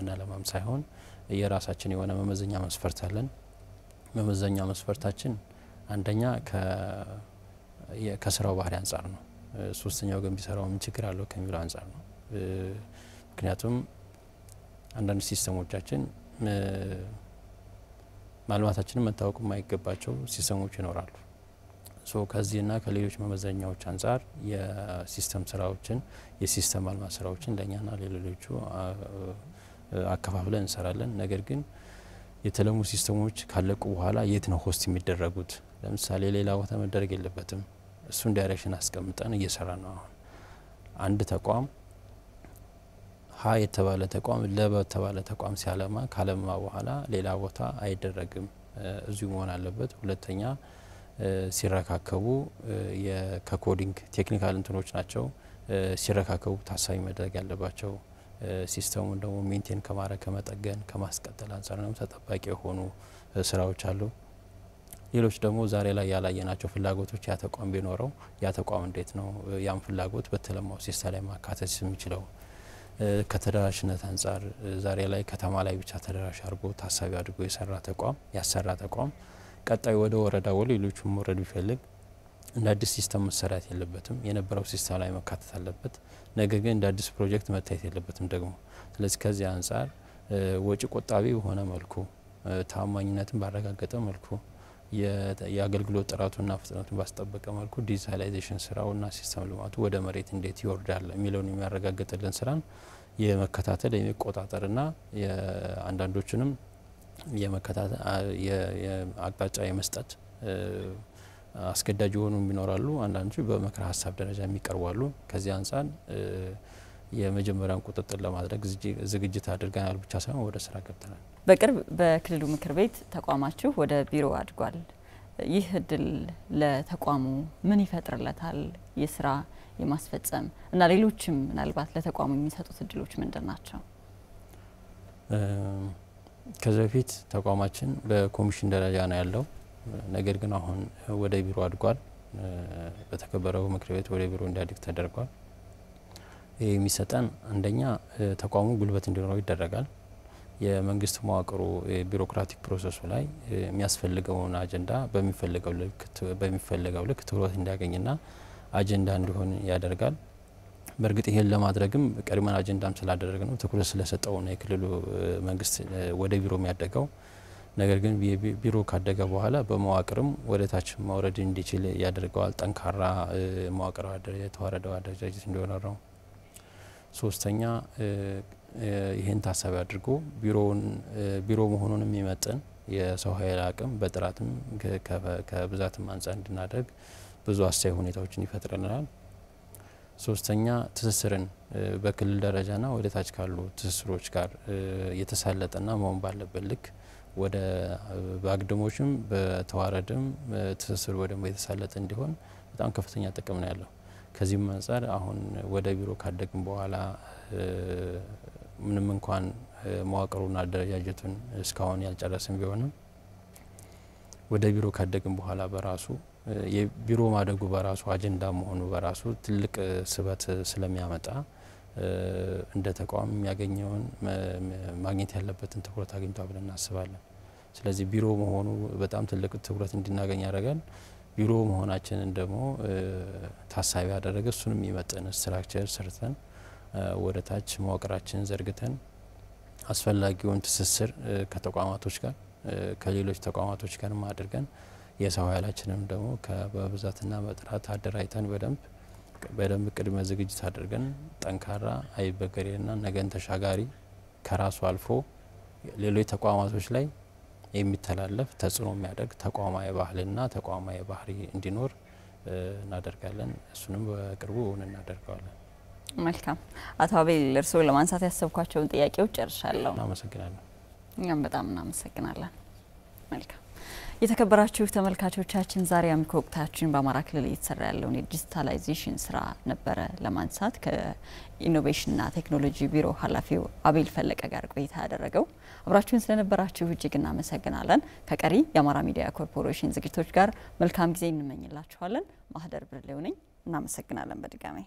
አለማም ሳይሆን የራሳችን የሆነ መመዘኛ መስፈርት አለን። መመዘኛ መስፈርታችን አንደኛ ከስራው ባህሪ አንጻር ነው። ሶስተኛው ግን ቢሰራው ምን ችግር አለው ከሚለው አንጻር ነው። ምክንያቱም አንዳንድ ሲስተሞቻችን ማልማታችንን መታወቅ የማይገባቸው ሲስተሞች ይኖራሉ። ከዚህና ከሌሎች መመዘኛዎች አንጻር የሲስተም ስራዎችን የሲስተም ማልማት ስራዎችን ለኛና ለሌሎቹ አከፋፍለን እንሰራለን። ነገር ግን የተለሙ ሲስተሞች ካለቁ በኋላ የት ነው ሆስት የሚደረጉት? ለምሳሌ ሌላ ቦታ መደረግ የለበትም። እሱን ዳይሬክሽን አስቀምጠን እየሰራ ነው። አሁን አንድ ተቋም ሀ የተባለ ተቋም ለበተባለ ተቋም ሲያለማ ካለማ በኋላ ሌላ ቦታ አይደረግም። እዚሁ መሆን አለበት። ሁለተኛ ሲረካከቡ ከኮዲንግ ቴክኒካል እንትኖች ናቸው ሲረካከቡ ታሳቢ መደረግ ያለባቸው። ሲስተሙን ደግሞ ሜንቴን ከማድረግ ከመጠገን ከማስቀጠል አንጻር ነው ተጠባቂ የሆኑ ስራዎች አሉ። ሌሎች ደግሞ ዛሬ ላይ ያላየናቸው ፍላጎቶች ያ ተቋም ቢኖረው ያ ተቋም እንዴት ነው ያን ፍላጎት በተለማው ሲስተም ላይ ማካተት የሚችለው? ከተደራሽነት አንጻር ዛሬ ላይ ከተማ ላይ ብቻ ተደራሽ አድርጎ ታሳቢ አድርጎ ያሰራ ተቋም ቀጣይ ወደ ወረዳ ወደ ሌሎችም ወረድ ቢፈልግ እንደ አዲስ ሲስተም መሰራት የለበትም። የነበረው ሲስተም ላይ መካተት አለበት። ነገር ግን እንደ አዲስ ፕሮጀክት መታየት የለበትም ደግሞ። ስለዚህ ከዚህ አንጻር ወጪ ቆጣቢ በሆነ መልኩ ታማኝነትን ባረጋገጠ መልኩ የአገልግሎት ጥራቱና ፍጥነቱን ባስጠበቀ መልኩ ዲጂታላይዜሽን ስራውና ሲስተም ልማቱ ወደ መሬት እንዴት ይወርዳል የሚለውን የሚያረጋግጥልን ስራን የመከታተል የሚቆጣጠርና አንዳንዶችንም የመከታተል አቅጣጫ የመስጠት አስገዳጅ የሆኑ ይኖራሉ። አንዳንዶቹ በምክረ ሀሳብ ደረጃ የሚቀርባሉ። ከዚህ አንጻር የመጀመሪያውን ቁጥጥር ለማድረግ ዝግጅት አድርገናል ብቻ ሳይሆን ወደ ስራ ገብተናል። በቅርብ በክልሉ ምክር ቤት ተቋማችሁ ወደ ቢሮ አድጓል። ይህ እድል ለተቋሙ ምን ይፈጥርለታል? የስራ የማስፈጸም እና ሌሎችም ምናልባት ለተቋሙ የሚሰጡት እድሎች ምንድን ናቸው? ከዚህ በፊት ተቋማችን በኮሚሽን ደረጃ ነው ያለው። ነገር ግን አሁን ወደ ቢሮ አድጓል። በተከበረው ምክር ቤት ወደ ቢሮ እንዲያድግ ተደርጓል። ይህ የሚሰጠን አንደኛ ተቋሙ ጉልበት እንዲኖረው ይደረጋል። የመንግስት መዋቅሩ ቢሮክራቲክ ፕሮሰሱ ላይ የሚያስፈልገውን አጀንዳ በሚፈልገው ልክ ትኩረት እንዲያገኝና አጀንዳ እንዲሆን ያደርጋል። በእርግጥ ይሄን ለማድረግም ቀድመን አጀንዳም ስላደረግ ነው ትኩረት ስለሰጠው ነው የክልሉ መንግስት ወደ ቢሮ የሚያደገው። ነገር ግን ቢሮ ካደገ በኋላ በመዋቅርም ወደ ታች መውረድ እንዲችል ያደርገዋል። ጠንካራ መዋቅራዊ አደረጃጀት የተዋረደው አደረጃጀት እንዲሆን ነው። ሶስተኛ ይሄን ታሳቢ አድርጎ ቢሮ መሆኑን የሚመጥን የሰው ኃይል አቅም በጥራትም ከብዛትም አንጻር እንድናደርግ ብዙ አስተያየት ሁኔታዎችን ይፈጥረናል። ሶስተኛ ትስስርን በክልል ደረጃና ወደ ታች ካሉ ትስስሮች ጋር የተሳለጠና መሆን ባለበት ልክ ወደ በአግድሞችም በተዋረድም ትስስር ወደሞ የተሳለጠ እንዲሆን በጣም ከፍተኛ ጥቅም ነው ያለው። ከዚህም አንጻር አሁን ወደ ቢሮ ካደግን በኋላ ምንም እንኳን መዋቅሩና አደረጃጀቱን እስካሁን ያልጨረስን ቢሆንም ወደ ቢሮ ካደግን በኋላ በራሱ የቢሮ ማደጉ በራሱ አጀንዳ መሆኑ በራሱ ትልቅ ስበት ስለሚያመጣ እንደ ተቋም የሚያገኘውን ማግኘት ያለበትን ትኩረት አግኝቷል ብለን እናስባለን። ስለዚህ ቢሮ መሆኑ በጣም ትልቅ ትኩረት እንድናገኝ ያደርጋል። ቢሮ መሆናችንን ደግሞ ታሳቢ ያደረገ እሱንም የሚመጥን ስትራክቸር ሰርተን ወደ ታች መዋቅራችንን ዘርግተን አስፈላጊውን ትስስር ከተቋማቶች ጋር ከሌሎች ተቋማቶች ጋር አድርገን የሰው ኃይላችንን ደግሞ በብዛትና በጥራት አደራጅተን በደንብ ቅድመ ዝግጅት አድርገን ጠንካራ አይበገሬና ነገን ተሻጋሪ ከራሱ አልፎ ሌሎች ተቋማቶች ላይ የሚተላለፍ ተጽዕኖ የሚያደርግ ተቋማዊ ባህልና ተቋማዊ ባህሪ እንዲኖር እናደርጋለን። እሱንም በቅርቡ እናደርጋለን። መልካም አቶ አቤል እርስዎ ለማንሳት ያሰብኳቸውን ጥያቄዎች ጨርሻለሁ። አመሰግናለሁ። እኛም በጣም እናመሰግናለን። መልካም የተከበራችሁ ተመልካቾቻችን ዛሬ አሚኮ ወቅታችን በአማራ ክልል እየተሰራ ያለውን የዲጂታላይዜሽን ስራ ነበረ ለማንሳት ከኢኖቬሽንና ቴክኖሎጂ ቢሮ ኃላፊው አቤል ፈለቀ ጋር ቆይታ ያደረገው። አብራችሁን ስለነበራችሁ እጅግ እናመሰግናለን። ከቀሪ የአማራ ሚዲያ ኮርፖሬሽን ዝግጅቶች ጋር መልካም ጊዜ እንመኝላችኋለን። ማህደር ብርሌው ነኝ። እናመሰግናለን በድጋሚ